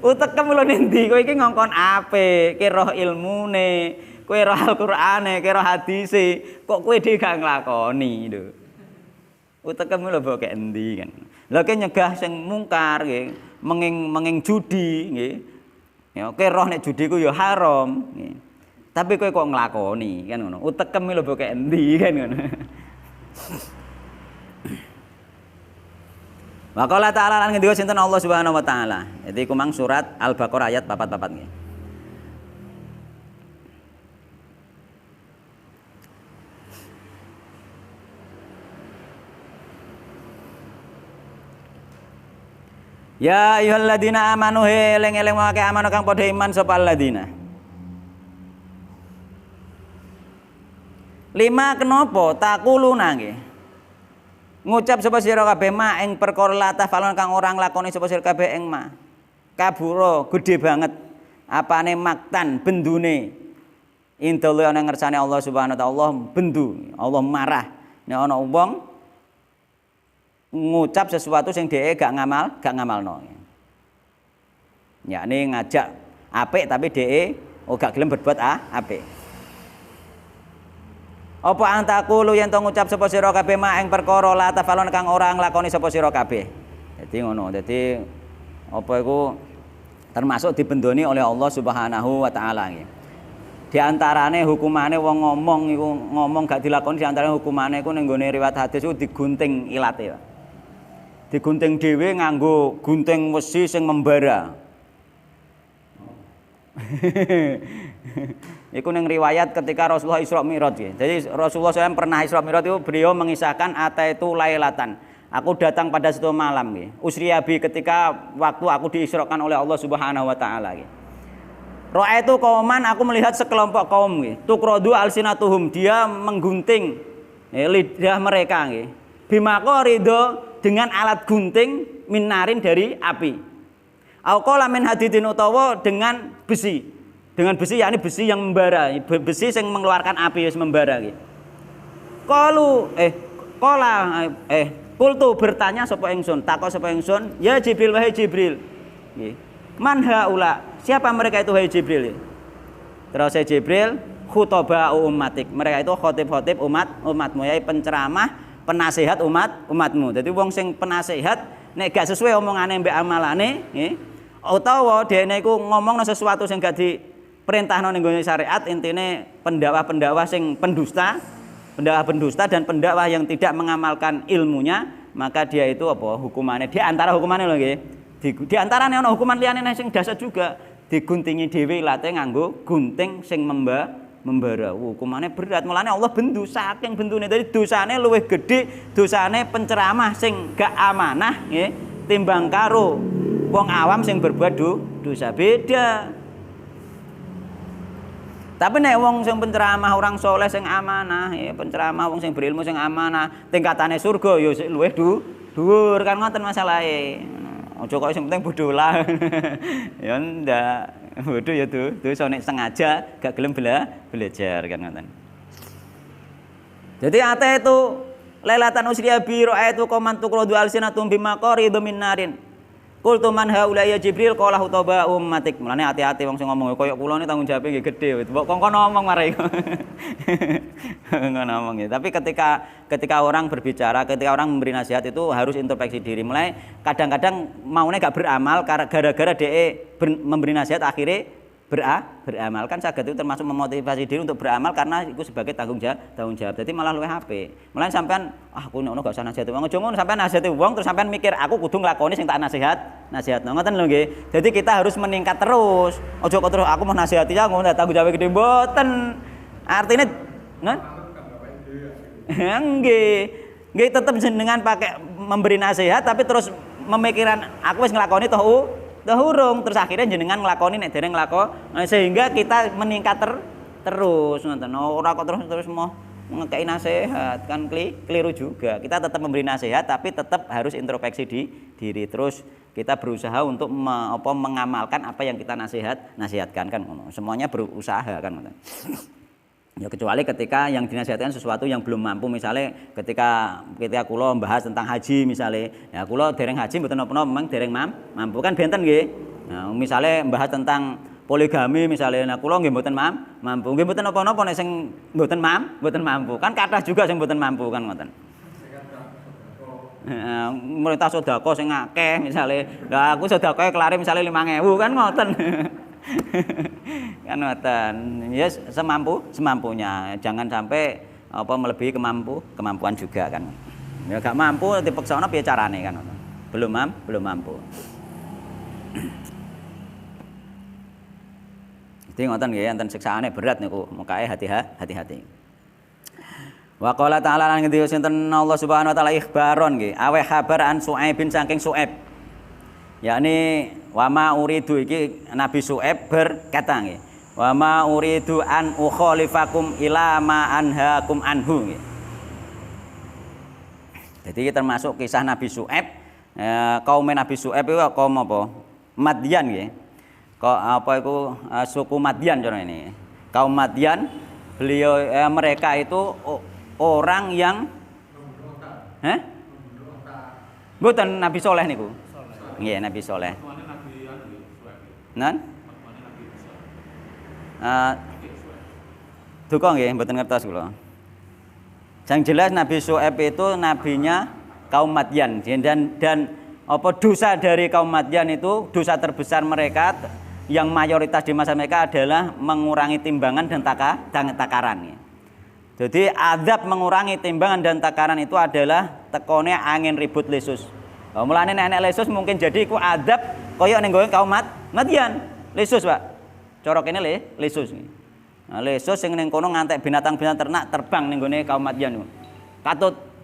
Utekem lho endi kowe iki ngongkon apik, ki roh ilmune, kowe roh Al-Qur'ane, kowe roh hadise, kok kowe dhewe gak nglakoni lho. Utekem lho kok endi kan. Lha ki nyegah sing mungkar nggih, menging judi nggih. Ya kowe roh nek judi ku ya haram nggih. Tapi kowe kok nglakoni kan ngono. Utekem lho kok endi kan ngono. Wa qala ta'ala lan ngendika sinten Allah Subhanahu wa taala. Jadi iku mang surat Al-Baqarah ayat 44 nggih. Ya ayyuhalladzina amanu eling-eling mangke amanu kang padha iman sapa alladzina. 5 kenapa takuluna nggih. Ngucap sapa sira kabeh ma ing perkara la tafalun kang ora nglakoni sapa sira kabeh ing ma. Kabura gedhe banget apane maktan bendune. Intole ana ngersane Allah Subhanahu wa taala Allah bendu, Allah marah. Nek ana wong ngucap sesuatu sing dhek gak ngamalno. Yakni ngajak apik tapi dhek gak gelem berbuat apik. Apa antakulu yen to ngucap sapa sira kabeh mak ing perkara la tafalun kang ora nglakoni sapa sira kabeh. Dadi ngono. Dadi apa iku termasuk dibendoni oleh Allah Subhanahu wa taala nggih. Di antarane hukumane wong ngomong gak dilakoni, di antarane hukumane iku ning gone riwayat hadis iku digunting ilate. Digunting dhewe nganggo gunting wesi sing membara. Iku ning riwayat ketika Rasulullah Isra Mi'raj ya. Jadi Rasulullah SAW pernah Isra Mi'raj itu beliau mengisahkan ataitu lailatan. Aku datang pada suatu malam nggih. Usriyabi ketika waktu aku diisrakan oleh Allah Subhanahu wa taala nggih. Ra'aitu qauman, aku melihat sekelompok kaum nggih. Tuqradu alsinatuhum, dia menggunting lidah mereka nggih. Bimaqarido dengan alat gunting minarin dari api. Au qala min hadidin utawa dengan besi. Dengan besi yakni besi yang membara, besi yang mengeluarkan api yang membara gitu. Qultu bertanya sapa ingsun, takok sapa ingsun, ya Jibril wahai Jibril. Nggih. Man haula? Siapa mereka itu wahai Jibril? Terus saya Jibril, khutaba ummatik. Mereka itu khotib-khotib umatmu, yaitu penceramah, penasehat umatmu. Jadi wong sing penasehat nek gak sesuai omongane mbek amalane, nggih. Utawa dhekne iku ngomongno sesuatu sing gak diperintahno ning gone syariat, intine pendakwah-pendakwah sing pendusta dan pendakwah yang tidak mengamalkan ilmunya, maka dia itu apa hukumannya? Di antara hukumannya lho nggih. Di antarane ana hukuman liyane sing dasar juga, diguntingi dhewe ilate nganggo gunting sing membara. Hukumannya berat. Mulane Allah bendu saking bendune. Dadi dosane luwih gedhe dosane penceramah sing gak amanah nggih timbang karo wong awam sing berbuat dosa. Beda. Tapi nek wong sing penceramah orang soleh sing amanah, ya penceramah wong sing berilmu sing amanah, tingkatane surga ya luwih dhuwur kan ngoten masalahe. Aja kok sing penting bodho lah. Ya ndak, bodho ya dosa nek sengaja gak gelem belajar kan ngoten. Jadi ate itu lailatan usriya bi ra'aitu qaman tuqradu alsinatum bimaqaridum min narin. Qultu man haula ya Jibril qala hutaba ummatik. Mulane hati-hati wong sing ngomong koyo kula ni tanggung jawabe nggih gedhe. Mbok kongkon ngomong marai. Ngomong ya. Tapi ketika orang berbicara, ketika orang memberi nasihat itu harus introspeksi diri. Mulai kadang-kadang maune gak beramal gara-gara dhek memberi nasihat akhirnya beramal kan saged itu termasuk memotivasi diri untuk beramal karena itu sebagai tanggung jawab. Jadi malah luwih apik. Mulane sampean aku nek ngono gak usah nasihati wong. Aja ngono sampean nasihati wong terus sampean mikir aku kudu nglakoni sing tak nasihatno. Ngoten lho nggih. Jadi kita harus meningkat terus. Aja kok terus aku mau nasihati ya ngono tanggung jawab gede mboten. Artinya nggih. Nggih tetep jenengan pakai memberi nasihat tapi terus memikiran aku wis nglakoni toh urung terus akhirnya jenengan nglakoni nek dereng nglakoni sehingga kita meningkat terus ngoten. Ora kok terus mau ngekei nasihat kan keliru juga. Kita tetap memberi nasihat tapi tetap harus introspeksi di diri terus kita berusaha untuk mengamalkan apa yang kita nasihatkan kan ngono. Semuanya berusaha kan ngoten. Ya kecuali ketika yang dinasihatkan sesuatu yang belum mampu, misalnya ketika kula membahas tentang haji misalnya, ya kula dereng haji mboten napa-napa memang dereng mampu kan benten nggih. Nah, misalnya membahas tentang poligami misalnya, nah kula nggih mboten mampu. Nggih mboten napa-napa nek sing mboten mampu. Kan kathah juga sing mboten mampu kan ngoten. Merintah sedekah sing akeh misalnya. Lah aku sedekah kelare misalnya 5.000 kan ngoten. Kan ngoten. Ya semampunya. Jangan sampai apa melebihi kemampuan juga kan. Ya gak mampu dipeksana piye carane kan. Belum mampu. Jadi ngoten nggih enten siksaane berat niku, mekae hati-hati. Wa qala ta'ala lan ngendi sinten Allah Subhanahu wa taala ikhbaron nggih, awe kabar an Su'aibin saking Su'aib. Yakni wa ma uridu iki Nabi Su'aib berkata nggih. Wa ma uridu an ukhalifakum ila ma anhaakum anhu nggih. Jadi termasuk kisah Nabi Su'aib, kaum Nabi Su'aib itu kaum apa? Madyan nggih. Apa itu suku Madyan contoh ini. Kaum Madyan, beliau mereka itu orang yang mboten Nabi Soleh niku. Nggih, Nabi Soleh. Nan? Duka nggih mboten ngertos kula. Yang jelas Nabi Syuaib itu nabinya kaum Madyan dan apa dosa dari kaum Madyan itu dosa terbesar mereka yang mayoritas di masa mereka adalah mengurangi timbangan dan takaran. Jadi azab mengurangi timbangan dan takaran itu adalah tekone angin ribut lesus. Mulane nek lesus mungkin jadi iku azab kaya ning kaum Madyan. Lesus, Pak. Cara kene lesus. Nah, lesus sing ning kono ngantek binatang-binatang ternak terbang ning gone kaum Madyan niku.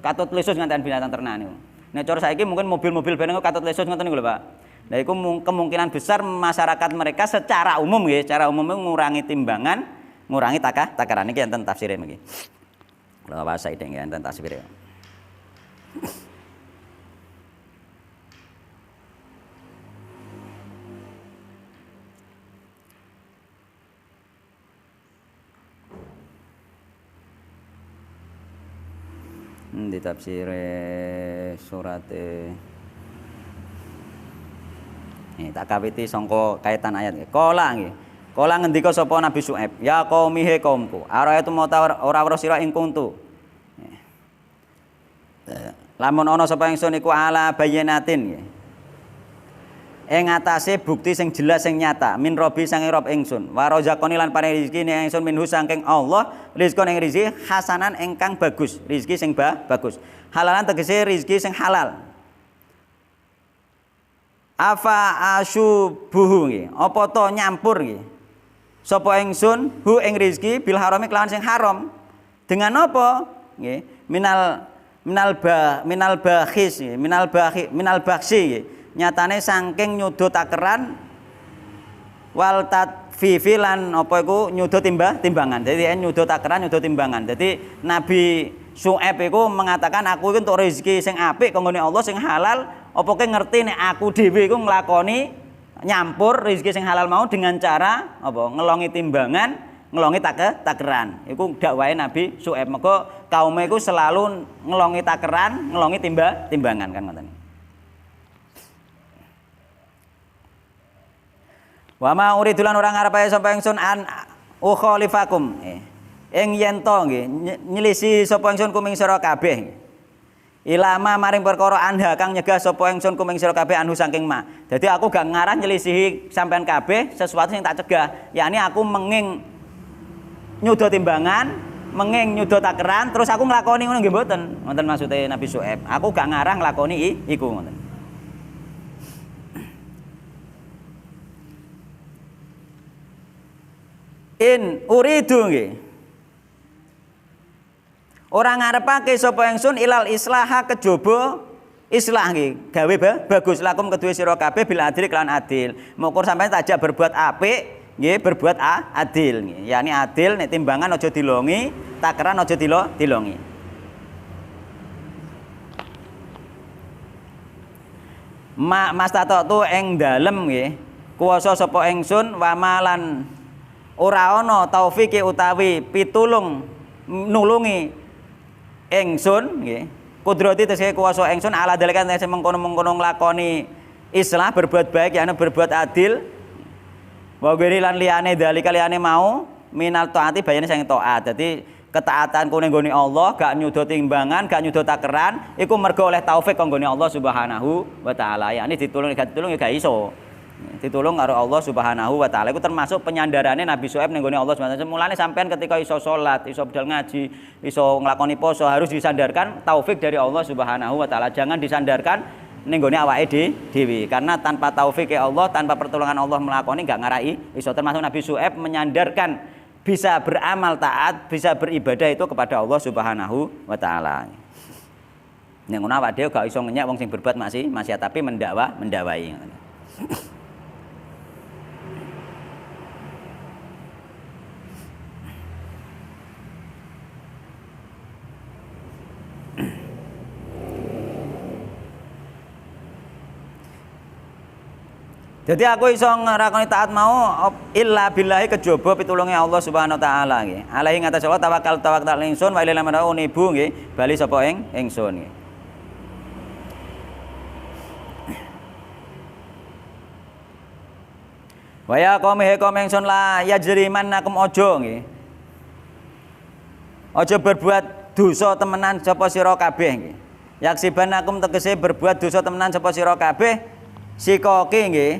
Katut lesus ngantek binatang ternak niku. Nek cara saiki mungkin mobil-mobil ben katut lesus ngoten niku lho, Pak. Nah, iku kemungkinan besar masyarakat mereka secara umum nggih, secara umum ngurangi timbangan, ngurangi takaran iki enten tafsire niki. Kula wasae deng enten tafsire. Di tafsir surat ini tak kawiti sangka kaitan ayat nggih. Kala nggih. Kala ngendika sapa Nabi Syuaib, ya qaumi he kaumku, ara itu mau ora sira ing kuntu. Lamun ana sapa ingsun iku ala bayyinatin nggih. Ing atase bukti sing jelas sing nyata min robi sange rob ingsun wa razaqani lan paring rezeki ning ingsun minhu saking Allah rizqon ing rezeki hasanan ingkang bagus rezeki sing bagus halalan tegese rezeki sing halal afa asyubuhu nggih apa to nyampur nggih sapa ingsun hu ing rezeki bil harami kelawan sing haram dengan apa nggih minal bakhis nggih minal bakhsi nggih nyatane saking nyudo takeran wal tatfifilan apa iku nyudo timbangan. Jadi nyudo takeran, nyudo timbangan. Jadi Nabi Syuaib iku mengatakan aku iku entuk rezeki sing apik kanggone Allah sing halal, apa ke ngerti nek aku dhewe iku nglakoni nyampur rezeki sing halal mau dengan cara apa ngelongi timbangan, ngelongi takeran. Iku dakwahe Nabi Syuaib. Mergo kaum iku selalu ngelongi takeran, ngelongi timbangan kan ngoten. Wa ma uridulan orang ngarepae sapa ingsun an ukhalifakum. Ing yen to nggih nyelisi sapa ingsun kuming sira kabeh. Ilama maring perkara anha kang nyegah sapa ingsun kuming sira kabeh anhu saking ma. Dadi aku gak ngarah nyelisihi sampean kabeh sesuatu sing tak cegah. Yakni aku menging nyudo timbangan, menging nyudo takeran terus aku nglakoni ngono nggih mboten. Wonten maksude Nabi Syuaib. Aku gak ngarah nglakoni iku ngoten. In uridu nggih. Ora ngarepake sapa ingsun ilal islaha kejaba islah nggih. Gawe bagus lakum kedue sira kabeh bil adil kelan adil. Mongko sampeyan tajak berbuat apik nggih, berbuat adil nggih. Yani adil nek timbangan aja dilongi, takeran aja dilongi. Mas tato ing dalem nggih. Kuwasa sapa ingsun wa malan ora ana taufiki utawi pitulung nulungi ingsun nggih kudrati tesih kuwasa ingsun ala dalekan tesih mengkono-mengkono nglakoni islah berbuat baik yakni berbuat adil wa ghairi lan liyane dalika liyane mau minal taati bayane sing taat. Dadi ketaatanku ning nggone Allah gak nyudo timbangan gak nyudo takeran iku mergo oleh taufik kanggo Allah Subhanahu wa taala yakni ditulung gak ditulung ya gak iso Ditulung karo Allah Subhanahu wa taala. Iku termasuk penyandarane Nabi Syuaib ning gone Allah Subhanahu wa taala. Mulane sampean ketika iso salat, iso bedal ngaji, iso nglakoni poso harus disandarkan taufik dari Allah Subhanahu wa taala. Jangan disandarkan ning gone awake dhewe. Karena tanpa taufik Allah, tanpa pertolongan Allah melakoni enggak ngarai iso. Termasuk Nabi Syuaib menyandarkan bisa beramal taat, bisa beribadah itu kepada Allah Subhanahu wa taala. Ning ngono awake dhewe gak iso ngenyek wong sing berbuat maksiat tapi mendakwai. Jadi aku iso nglakoni taat mau illa billahi kejaba pitulunge Allah Subhanahu wa taala nggih. Alaihi ngatas Allah tawakkal ingsun wa ilaihi nibu nggih, bali sapa ingsun nggih. Wa ya qaumi qaum ingsun la yajrimannakum aja nggih. Aja berbuat dosa temenan sapa sira kabeh nggih. Yaksibanakum tegese berbuat dosa temenan sapa sira kabeh sikoki nggih.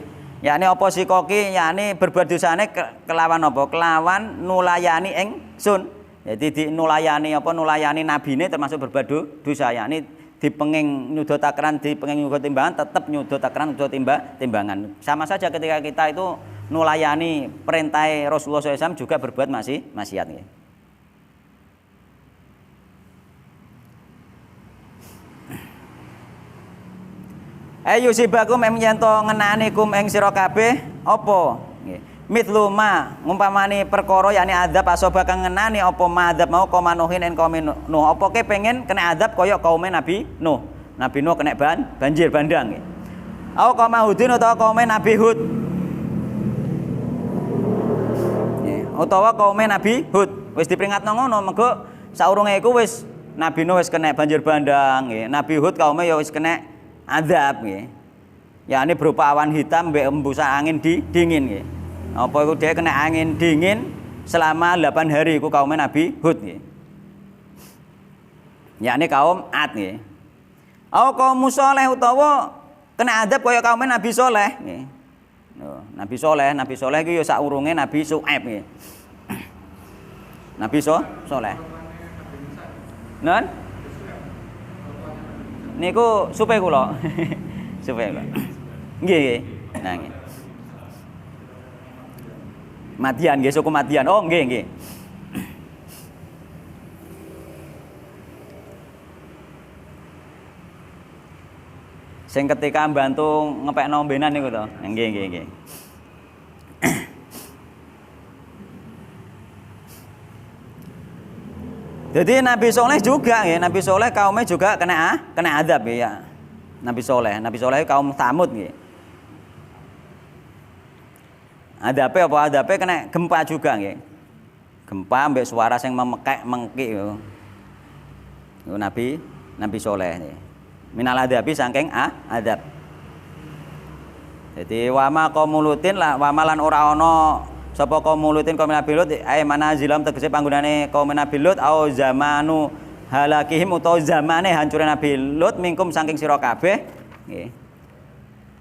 Yakni apa sikoki, yakni berbuat dosane kelawan apa? Kelawan nulayani ingsun. Jadi di nulayani apa? Nulayani nabine termasuk berbuat dosa, yakni dipenging nyuda takran, dipenging nyuda timbangan, tetap nyuda takran, nyuda timbangan. Sama saja ketika kita itu nulayani perintah Rasulullah SAW juga berbuat maksiat nggih. Ayu sibakum yen to ngenani kum ing sira kabeh apa nggih mithlu ma ngumpamani perkara yakni azab asoba kang ngenani apa madzab mau komanuhin en kaum Nuh apa ke pengen kena azab kaya kaum Nabi Nuh kena banjir bandang nggih au kaum Hudin utawa kaum Nabi Hud nggih utawa kaum Nabi Hud wis diperingatno ngono mergo saurunge iku wis Nabi Nuh wis kena banjir bandang nggih Nabi Hud kaume ya wis kena azab nggih. Ya ini berupa awan hitam mbek embusan angin dingin nggih. Apa iku dia kena angin dingin selama 8 hari iku kaum Nabi Hud nggih. Ya ini kaum Ad nggih. Kaum Saleh utawa kena azab kaya kaum Nabi Saleh nggih. Nabi Saleh iku ya saurunge Nabi Syuaib nggih. Nabi Saleh. Non? Niku supe kula. Supe kula. Nggih. Nah nggih. Madian nggih, suku Madian. Oh nggih. Sing ketika mbantu ngepekno ombenan niku to. Nggih. Jadi Nabi Soleh juga ya, Nabi Soleh kaumnya juga kena azab ya. Nabi Soleh kaum Tsamud ya. Adape apa adape kena gempa juga ya. Gempa ambek suara yang mengkik yo. Yo Nabi Soleh ya. Minal adabi saking adab. Jadi wama qaumulutin lah wamalan ora ana sapa kaum mulutin kaum Nabi Lut mana zilam tegese panggonane kaum Nabi Lut au zamanu halakihim utawa zamane hancure Nabi Lut mingkum saking sira kabeh nggih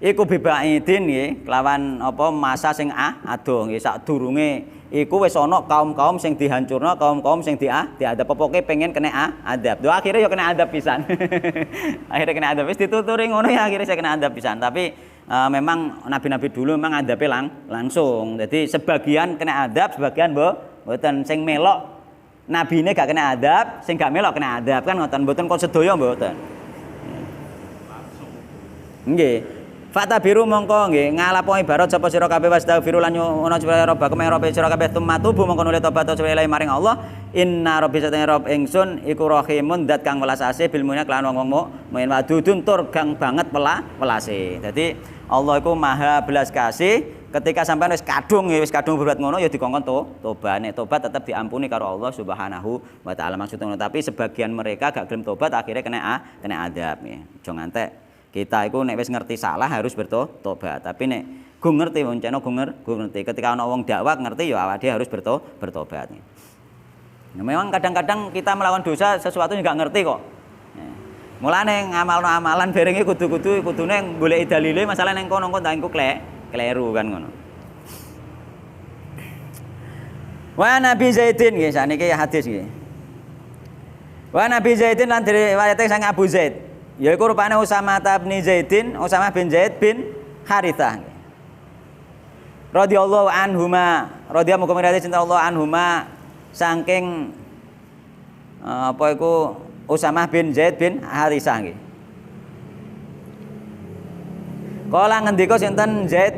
iku bebaidin nggih kelawan apa masa sing adoh nggih sadurunge iku wis ana kaum-kaum sing dihancurna kaum-kaum sing diadab pokoke pengen kena adab do akhirnya ya kena adab pisan akhirnya kena adab wis dituturi ngono ya akhirnya saya kena adab pisan tapi memang nabi-nabi dulu memang adabe langsung. Jadi sebagian kena adab, sebagian mboten sing melok nabine gak kena adab, sing gak melok kena adab kan ngoten mboten kok sedaya mboten. Nggih. Fatabiru mongko nggih ngalapo ibarat sapa sira kabeh wastaghfiru lan nyuwun supaya robbakum robe sira kabeh tumatubu mongko nuli tobat supaya maring Allah. Inna rabbi satene rob ingsun iku rahimun zat kang welas asih bil mu'min lan wong mukmin wadudun tur gang banget welase. Dadi Allah iku maha belas kasih ketika sampean wis kadung berbuat ngono ya dikongkon tobat. Nek tobat tetap diampuni karo Allah Subhanahu wa taala maksudnya ngono. Tapi sebagian mereka gak gelem tobat akhirnya kena adab ya. Aja ngantek kita iku nek wis ngerti salah harus bertobat. Tapi nek gue ngerti wonceno gue ngerti ketika ana wong dakwah ngerti ya awake harus bertobat. Nah, memang kadang-kadang kita melakukan dosa sesuatu yang nggak ngerti kok. Mulane ngamalno amalan barenge kudune goleki dalile masalah nang kono tak engko klek. kleru kan ngono. Wa Nabi Zaidin nggih saniki hadis nggih. Wa Nabi Zaidin lan diriwayatake sang Abu Zaid. Yaiku rupane Usamah bin Zaidin, Usamah bin Zaid bin Harithah. Radhiyallahu anhuma, radhiyallahu muga cinta Allah anhuma saking apa iku Usamah bin Zaid bin Harithah nggih. Kala ngendika sinten Zaid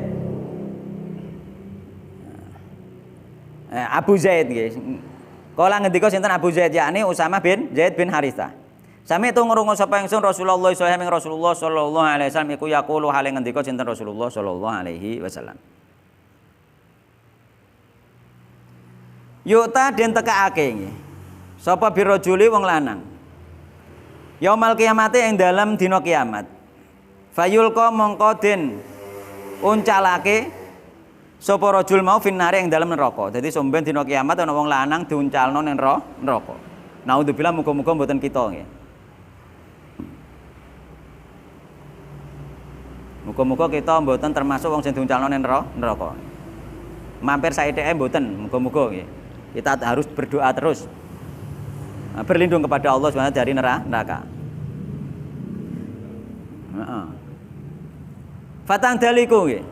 Abu Zaid nggih. Kala ngendika sinten Abu Zaid yakni Usamah bin Zaid bin Harithah. Sami tu ngrungu sapa ingsun Rasulullah sallallahu alaihi wasallam iku yaqulu hale ngendika sinten Rasulullah sallallahu alaihi wasallam. Yuta den tekakake nggih. Sapa birrajuli wong lanang. Yaumal kiamate ing dalem dina kiamat. Fayulqa mongko den uncalake sapa rajul mau finnare ing dalem neraka. Dadi somben dina kiamat ana wong lanang diuncalno ning neraka. Naudzubillah muga-muga mboten kita nggih. Muga-muga kita mboten termasuk wong sing diuncalno ning neraka. Mampir saithike mboten, muga-muga nggih. Kita harus berdoa terus. Berlindung kepada Allah SWT dari neraka. Heeh. Fatang daliku nggih.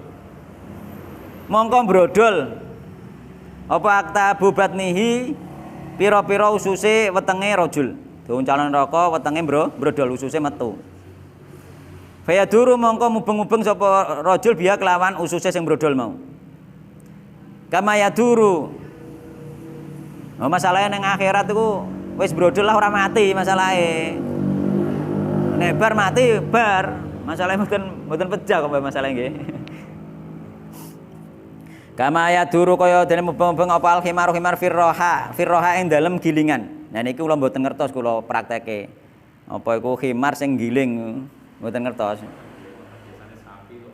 Mongko brodol apa akta bubatnihi pira-pira ususe wetenge rajul. Diuncalno neraka wetenge brodol ususe metu. Fayaduru mongko mubeng-mubeng sapa rajul biya kelawan ususe sing brodol mau. Kama yaduru. Oh, masalahe ning akhirat iku wis brodol lah ora mati masalahe. Nek bar mati bar, masalahe mboten pecah kok masalahe nggih. Kama yaduru kaya dene mubeng-mubeng apa al-khimar firroha ing dalem gilingan. Nah niki kula mboten ngertos kula prakteke. Apa iku khimar sing giling mboten ngertos.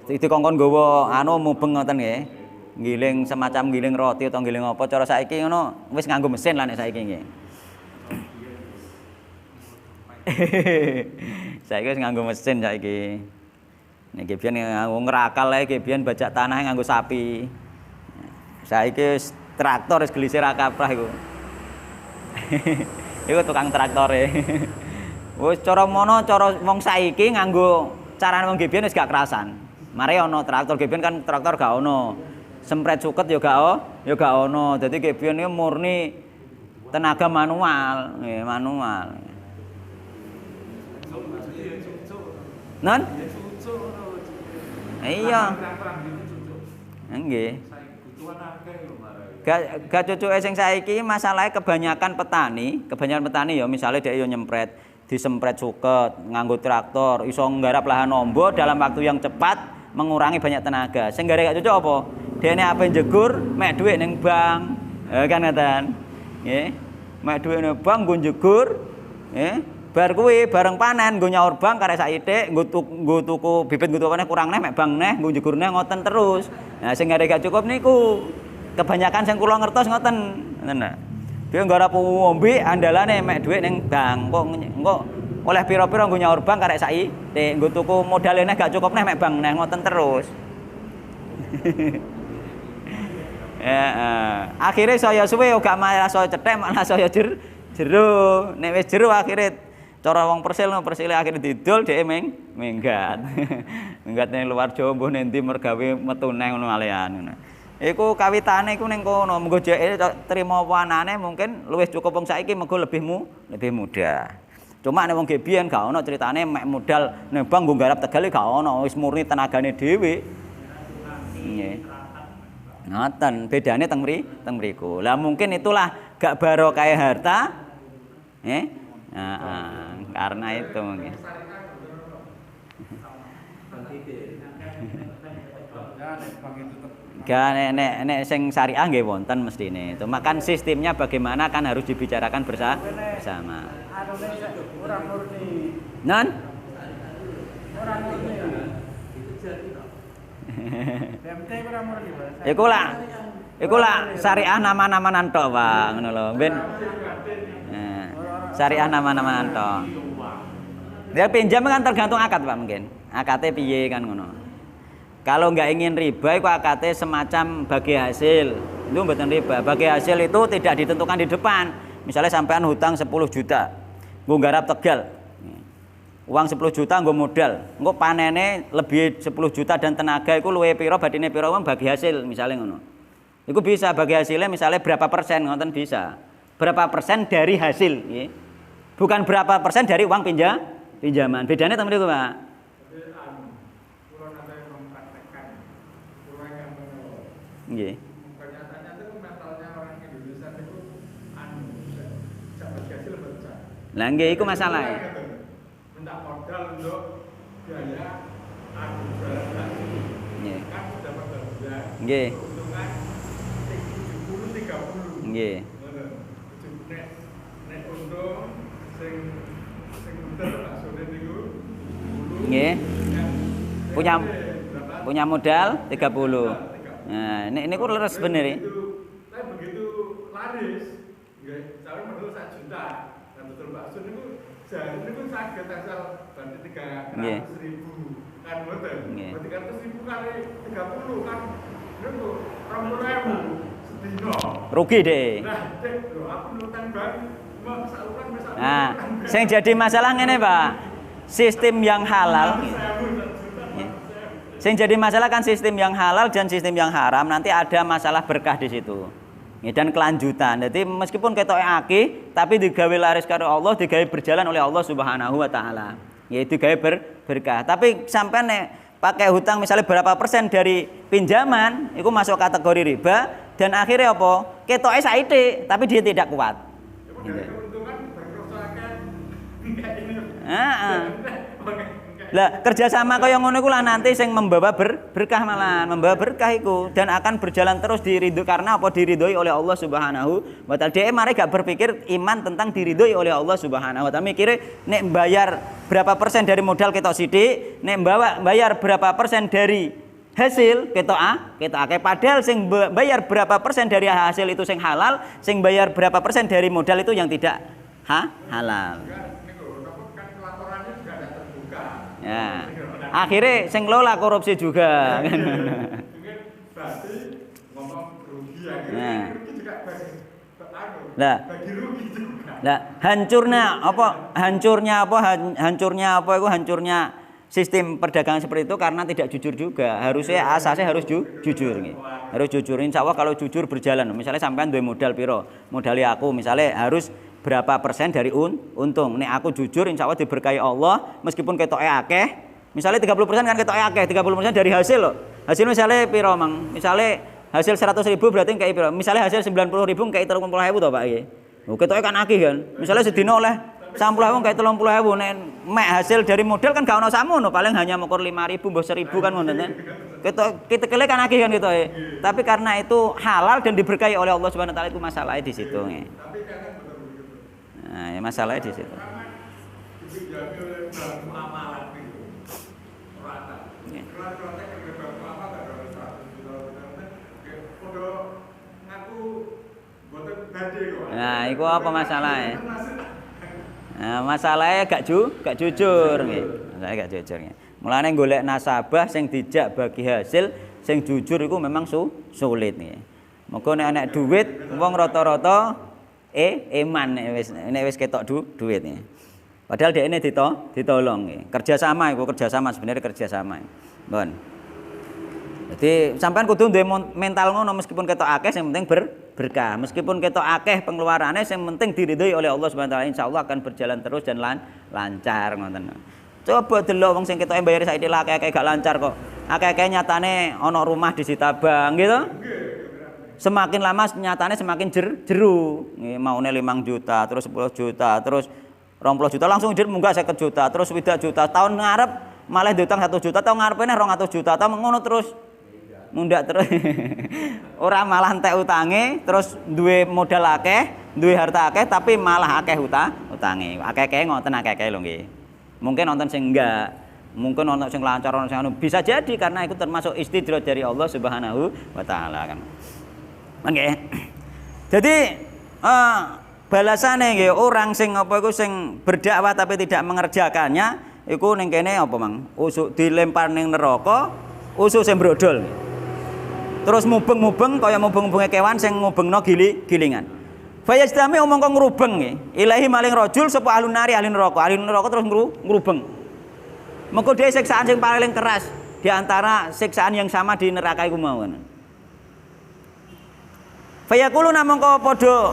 Iki kongkon nggawa anu mubeng ngoten nggih. Giling semacam giling roti atau giling apa cara saiki ngono wis nganggo mesin lah nek saiki nggih. Saiki wis nganggo mesin saiki. Nek biyen nganggo ngrakal ae biyen bajak tanah nganggo sapi. Saiki wis traktor wis glisir kaprah iku. Iku tukang traktore. Wis cara mono cara wong saiki nganggo carane wong biyen wis gak kerasan. Mare ana traktor biyen kan traktor gak ono. Sempret suket ya gak ono. Dadi biyen iki murni tenaga manual, nggih, manual. Non? Iya. Nggih. Gak cucuke sing saiki masalahe kebanyakan petani ya misalnya dia yo nyempret, disempret suket, nganggo traktor, iso nggarap lahan ombo dalam waktu yang cepat, mengurangi banyak tenaga. Sing gak cocok apa? Dene ape jegur, mek dhuwit ning bank. Kan ngeten. Nggih. Mek dhuwit ning bank nggo jegur, nggih. Bar kuwi bareng panen nggo nyaur bank karek saithik, nggo tuku bibit nggo tuku kurang neh mek bank neh, nggo jegur neh ngoten terus. Nah sing gak cukup niku kebanyakan sing kula ngertos ngoten. Ngoten. Dia nggarap ombe andalane mek dhuwit ning bank. Kok oleh pira-pira nggo nyaur bank karek saithik, nggo tuku modal neh gak cukup neh mek bank neh ngoten terus. Akhirnya saya suwe gak malah saya cetek malah saya jero. Nek wis jero akhirnya cara wong persil akhirnya didol dhek minggat. Minggat ning luar Jawa mbuh nendi mergawe metu neng ngono alean ngono. Iku kawitane iku ning kono, mengko dhek trimo wanane mungkin luwih cukup wong saiki mengko lebih mudah. Cuma nek wong biyen gak ono critane mek modal nembang nggo garap Tegal gak ono, wis murni tenagane dhewe. Nggih. Ngoten, bedane teng mriku. Lah mungkin itulah gak barokah harta. Karena itu mungkin. Gak nek sing syariah nggih wonten mestine. Cuma kan sistemnya bagaimana kan harus dibicarakan bersama. Orang murni. Non? Orang murni. BMT ora murni, Pak. Iku lah syariah nama-nama nantok, Pak, ngono lho. Ben. Syariah nama-nama nantok. Dia pinjam kan tergantung akad, Pak, mungkin. Akate piye kan ngono. Kalau nggak ingin riba, itu akadnya semacam bagi hasil. Itu mboten riba. Bagi hasil itu tidak ditentukan di depan. Misalnya sampean hutang 10 juta, nggo garap Tegal. Uang 10 juta nggo modal. Engko panene lebih 10 juta dan tenaga iku luwe pira badine pira uang bagi hasil misalnya ngono. Iku bisa bagi hasilnya misalnya berapa persen ngoten bisa. Berapa persen dari hasil, nggih. Bukan berapa persen dari uang pinjaman. Bedanya teman itu, Pak. Nggih. Kenyataannya itu mentalnya orang Indonesia itu dapat hasil besar. Lah nggih iku masalah. Minta modal untuk biaya jualan lagi. Nggih. Kan dapat belanja. Nggih. Keuntungan 70-30. Nggih. Nek untung sing bener maksudnya niku Nggih. Punya modal 30. Nah, ini kok leres bener ya. Tapi begitu laris, nggih, saya menurut 1 juta. Dan betul bakso niku jare niku saged asal berarti 300.000 kan mboten. Berarti 300.000 kali 30 kan niku 20.000 sedina. Rugi deh. Nah, lho aku nurutan bank mau saluran bisa. Nah, sing jadi masalah ngene, Pak. Sistem yang halal. Sing jadi masalah kan sistem yang halal dan sistem yang haram, nanti ada masalah berkah di situ. Dan kelanjutan. Jadi meskipun ketoke akeh, tapi digawe laris karo Allah, digawe berjalan oleh Allah Subhanahu wa taala. Yaitu digawe berkah. Tapi sampai nek pakai hutang misalnya berapa persen dari pinjaman, itu masuk kategori riba dan akhirnya apa? Ketoke saithik, tapi dia tidak kuat. Gitu. Lah kerjasama kaya ngono iku lah nanti sing membawa berkah malah, membawa berkah iku dan akan berjalan terus diridhoi karena apa diridhoi oleh Allah Subhanahu wa taala. Dia mari gak berpikir iman tentang diridhoi oleh Allah Subhanahu wa taala. Mikire nek bayar berapa persen dari modal ketok sithik, nek bayar berapa persen dari hasil ketok akeh. Padahal sing bayar berapa persen dari hasil itu sing halal, sing bayar berapa persen dari modal itu yang tidak halal. Ya. Akhirnya sing lola korupsi juga kan. Berarti ngomong rugi ya. Nah. Rugi juga bagi rugi juga. Lah, hancurnya sistem perdagangan seperti itu karena tidak jujur juga. Harusnya asasnya harus jujur nggih. Harus jujur. Insyaallah kalau jujur berjalan. Misalnya sampean duwe modal piro? Modali aku misalnya harus berapa persen dari untung. Nek aku jujur insyaallah diberkahi Allah meskipun ketoke akeh. Misalnya 30% kan ketoke akeh, 30% dari hasil loh. Hasil misalnya piro, Mang? Misalnya hasil 100.000 berarti kayak piro? Misalnya hasil 90.000 kayak 30.000 to, Pak nggih. Oh, ketoke kan akeh kan. Misalnya sedina oleh 90.000 kayak 30.000 nek mek hasil dari modal kan gak ono samono, paling hanya mengukur 5.000 mbah 1.000 kan ngoten kan. Kita kan akeh kan ketoke. Tapi karena itu halal dan diberkahi oleh Allah Subhanahu wa taala itu masalahnya di situ nggih. Nah, ya masalahnya di situ. Nah, itu apa masalahnya? Nah, masalahnya gak jujur nggih. Masalahnya gak jujur nggih. Mulane golek nasabah sing dijak bagi hasil sing jujur iku memang sulit nggih. Mengko nek duit wong rata-rata eman nek wis ketok duit nih. Padahal dia ini ditolong nih. Kerjasama sebenarnya kerjasama. Bon. Jadi sampean kudu duwe mental ngono meskipun ketok akeh yang penting berkah. Meskipun ketok akeh pengeluarannya yang penting diridhoi oleh Allah Subhanahu wa taala insyaallah akan berjalan terus dan lancar ngoten. Coba delok wong sing ketoke bayar saiki akeh-akeh gak lancar kok. Akeh-akeh nyatane ana rumah di Sitabang gitu. Semakin lama nyatanya semakin jeru. Maune 5 juta, terus 10 juta, terus 20 juta langsung munggah 50 juta, terus 20 juta. Tahun ngarep malah diutang 1 juta, tahun ngarepene 200 juta, tahun ngono terus. Mundak terus. Ora malah entek utange, terus duwe modal akeh, duwe harta akeh tapi malah akeh utange. Akeh-akeh ngoten akeh-akeh lho nggih. Mungkin nonton sing enggak, mungkin nonton sing lancar, nonton sing anu. Bisa jadi karena itu termasuk istidraj dari Allah Subhanahu wa taala kan. Nggih. Jadi balasane nggih orang sing apa iku sing berdakwah tapi tidak mengerjakannya iku ning kene apa Mang? Usuk dilempar ning neraka ususe brodol. Terus mubeng-mubeng kaya mubeng-mubenge kewan sing ngubengno gilingan. Fayastami mongko ngrubeng nggih. Ilahi maling rajul sapa ahlun nari ahli neraka. Ahli neraka terus ngrubeng. Mengko dhewe siksaan sing paling keras di antara siksaan yang sama di neraka iku mau. Fayaquluna mongko padha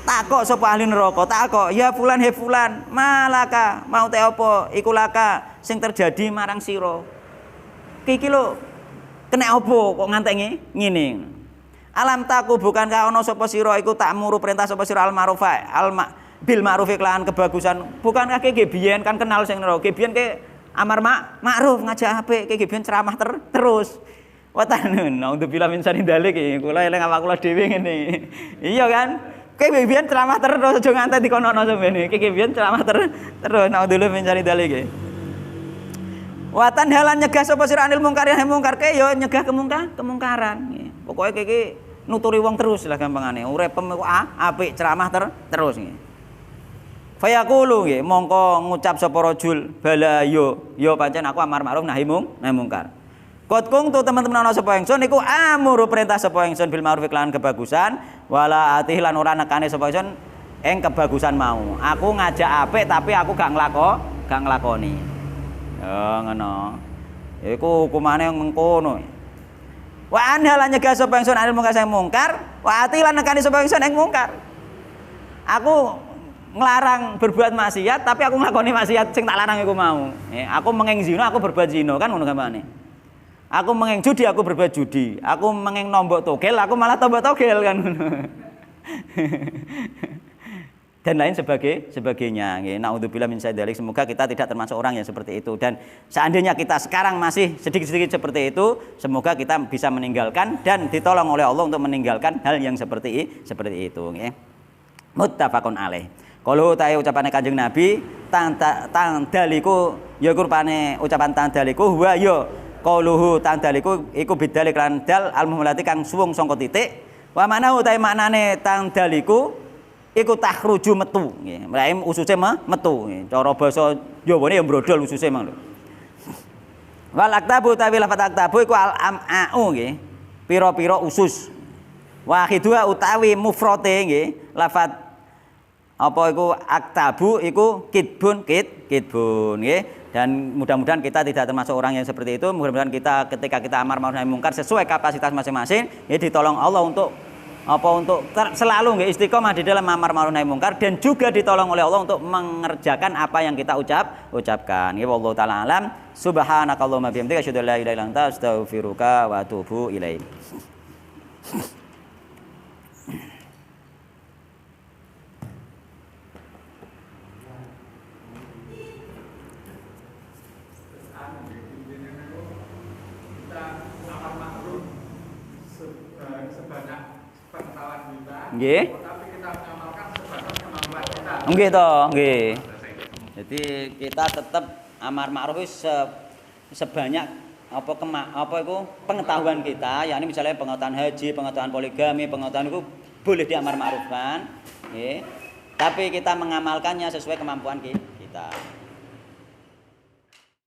takok sapa ahli neraka, takok, "Ya fulan he fulan, malaka mau te apa iku laka sing terjadi marang sira?" Iki lho kena apa kok ngantengi ngene. Alam taku bukankah ana sapa sira iku tak muru perintah sapa sira al ma'rufa bil ma'ruf iklan kebagusan. Bukankah ke biyen kan kenal sing neraka. Ke biyen ke amar ma'ruf ngajak apik, ke biyen ceramah terus. Watan naudzubillah min syarri dzalik iki. Kula eling awak kula dhewe ngene. Iya kan? Ke biyen ceramah terus aja nganti dikono-ono sampeyan. Ke biyen ceramah terus naudzubillah min syarri dzalik iki. Watan halan nyegah sapa sira anil mungkar yang mungkar ke yo nyegah kemungkaran. Pokoke iki nuturi wong terus lah gampangane. Uripem iku apik ceramah terus nggih. Fayaqulu nggih mongko ngucap sapa rajul bala yo pancen aku amar ma'ruf nahi mungkar. Qad kuntu teman-teman ana sapa ingsun iku amuru perintah sapa ingsun bil ma'ruf lan kebagusan wala atih lan ora nekane sapa ingsun ing kebagusan mau. Aku ngajak apik tapi aku gak nglakoni. Ya ngono. Iku hukumane mengkono. Wa anha lan nyegah sapa ingsun anil mungkar sing mungkar, wa ati lan nekani sapa ingsun ing mungkar. Aku nglarang berbuat maksiat tapi aku nglakoni maksiat sing tak larang iku mau. Aku menging zina, aku berbuat zina kan ngono gampangane. Aku menging judi, aku berbuat judi. Aku menging nombok togel, aku malah tombok togel kan ngono. Dan lain sebagainya. Naudzubillah min dzalik. Semoga kita tidak termasuk orang yang seperti itu. Dan seandainya kita sekarang masih sedikit-sedikit seperti itu, semoga kita bisa meninggalkan dan ditolong oleh Allah untuk meninggalkan hal yang seperti itu. Muttafaqun alaih. Kalau tahu ucapannya Kanjeng Nabi, tangdaliku ya kurpane ucapan tangdaliku huwa ya qauluhu tangdaliku iku bidalik lan dal al-muhlati kang suwung sangka titik. Wa manahu ta maknane tangdaliku iku takhruju metu nggih. Mlaim ususe metu nggih. Cara basa Jawane ya mbrodol ususe mang lho. Wal aktabu tawi lafat aktabu iku al am'u nggih. Pira-pira usus. Wahidua utawi mufrate nggih. Lafat apa iku aktabu iku kitbun nggih. Dan mudah-mudahan kita tidak termasuk orang yang seperti itu. Mudah-mudahan kita ketika kita amar ma'ruf nahi mungkar sesuai kapasitas masing-masing ya ditolong Allah untuk selalu nggih istiqomah di dalam amar ma'ruf nahi mungkar dan juga ditolong oleh Allah untuk mengerjakan apa yang kita ucapkan. Nggih wallahu taala alam. Subhanakallahumma bihamdika asyhadu an la ilaha illa anta astaghfiruka wa atubu ilaik. Nggih. Tapi kita mengamalkan sebatas kemampuan kita. Nggih to, nggih. Jadi kita tetap amar ma'ruf sebanyak apa itu pengetahuan kita, yakni misalnya pengetahuan haji, pengetahuan poligami, pengetahuan itu boleh diamar ma'rufkan, nggih. Tapi kita mengamalkannya sesuai kemampuan kita.